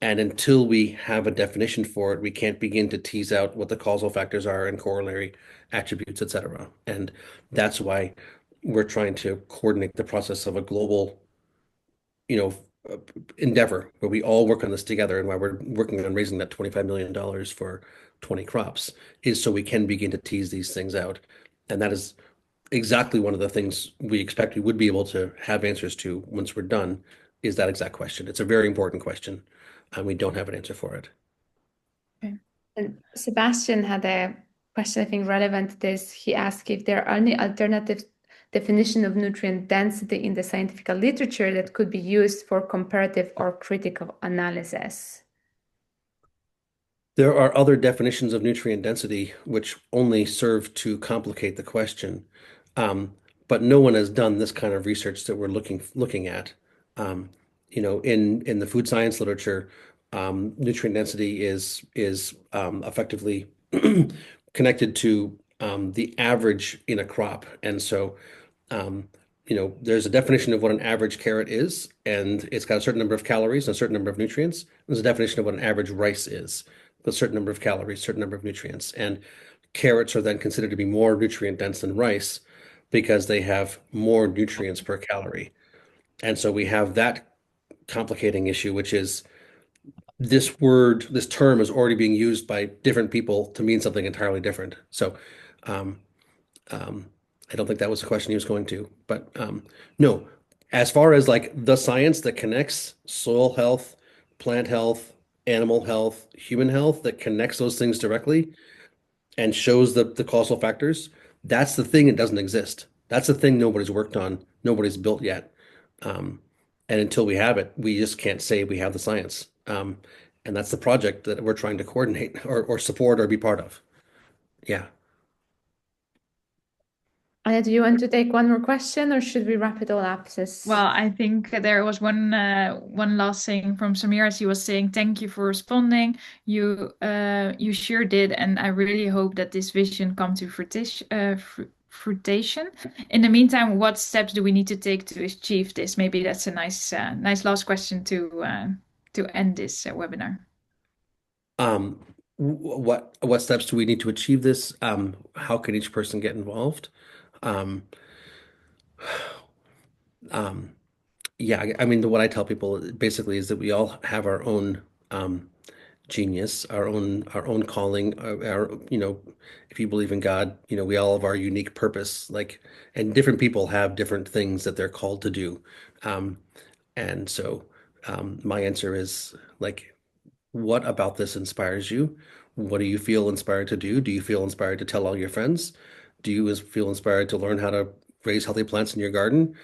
and until we have a definition for it, we can't begin to tease out what the causal factors are and corollary attributes, et cetera. And that's why we're trying to coordinate the process of a global, you know, endeavor where we all work on this together, and why we're working on raising that $25 million for 20 crops is so we can begin to tease these things out. And that is exactly one of the things we expect we would be able to have answers to once we're done, is that exact question. It's a very important question, and we don't have an answer for it. Okay. And Sebastian had a question, I think, relevant to this. He asked if there are any alternative definition of nutrient density in the scientific literature that could be used for comparative or critical analysis. There are other definitions of nutrient density which only serve to complicate the question. But no one has done this kind of research that we're looking at. In the food science literature, nutrient density is effectively connected to the average in a crop. And so there's a definition of what an average carrot is, and it's got a certain number of calories and a certain number of nutrients. There's a definition of what an average rice is, with a certain number of calories, certain number of nutrients. And carrots are then considered to be more nutrient dense than rice because they have more nutrients per calorie. And so we have that complicating issue, which is this term is already being used by different people to mean something entirely different. So um, um, I don't think that was the question he was going to, but no. As far as like the science that connects soil health, plant health, animal health, human health, that connects those things directly and shows the causal factors, that's the thing that doesn't exist. That's the thing nobody's worked on, nobody's built yet. Um, and until we have it, we just can't say we have the science. And that's the project that we're trying to coordinate or support or be part of. Yeah. Anya, do you want to take one more question, or should we wrap it all up? Well, I think there was one last thing from Samira. She was saying, "Thank you for responding. You sure did, and I really hope that this vision come to fruition. In the meantime, what steps do we need to take to achieve this?" Maybe that's a nice last question to end this webinar. Um, what steps do we need to achieve this? How can each person get involved? Um, um, yeah, I mean, what I tell people basically is that we all have our own genius, our own calling, if you believe in God, we all have our unique purpose, like, and different people have different things that they're called to do. Um, and so my answer is like, what about this inspires you? What do you feel inspired to do? Do you feel inspired to tell all your friends? Do you feel inspired to learn how to raise healthy plants in your garden?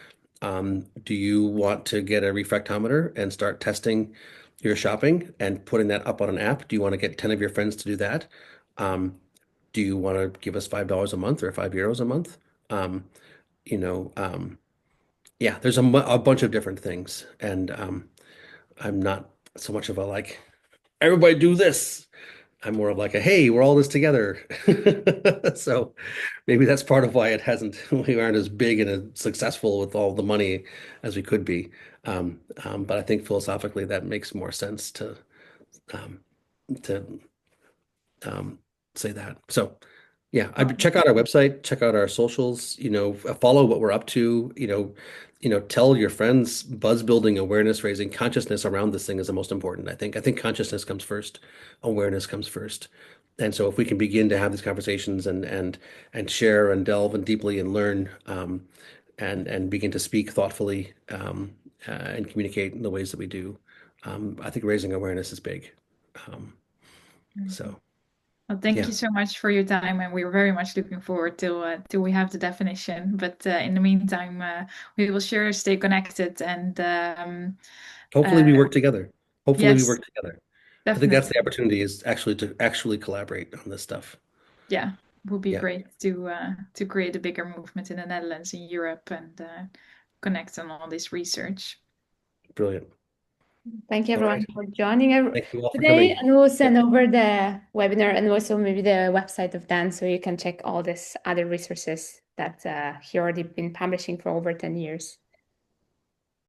Do you want to get a refractometer and start testing your shopping and putting that up on an app? Do you want to get 10 of your friends to do that? Um, do you want to give us $5 a month or €5 a month? Um, you know, um, yeah, there's a bunch of different things, and I'm not so much of a like everybody do this. I'm more of like a hey, we're all this together. So maybe that's part of why it hasn't we aren't as big and as successful with all the money as we could be. But I think philosophically that makes more sense um, to say that. So yeah, check out our website, check out our socials, follow what we're up to, tell your friends, buzz building, awareness raising, consciousness around this thing is the most important. I think consciousness comes first, awareness comes first. And so if we can begin to have these conversations and share and delve and deeply and learn and begin to speak thoughtfully and communicate in the ways that we do, I think raising awareness is big. So Well, thank yeah. you so much for your time, and we're very much looking forward till we have the definition. But in the meantime, we will sure stay connected, and Hopefully we work together. Hopefully we yes, work together. I think that's definitely. the opportunity is actually to actually collaborate on this stuff. Yeah, would be Yeah, great to create a bigger movement in the Netherlands, in Europe, and connect on all this research. brilliant. Thank you All right. everyone for joining Thank you all for today, coming. and we'll Yeah, send over the webinar and also maybe the website of Dan so you can check all these other resources that he already been publishing for over 10 years.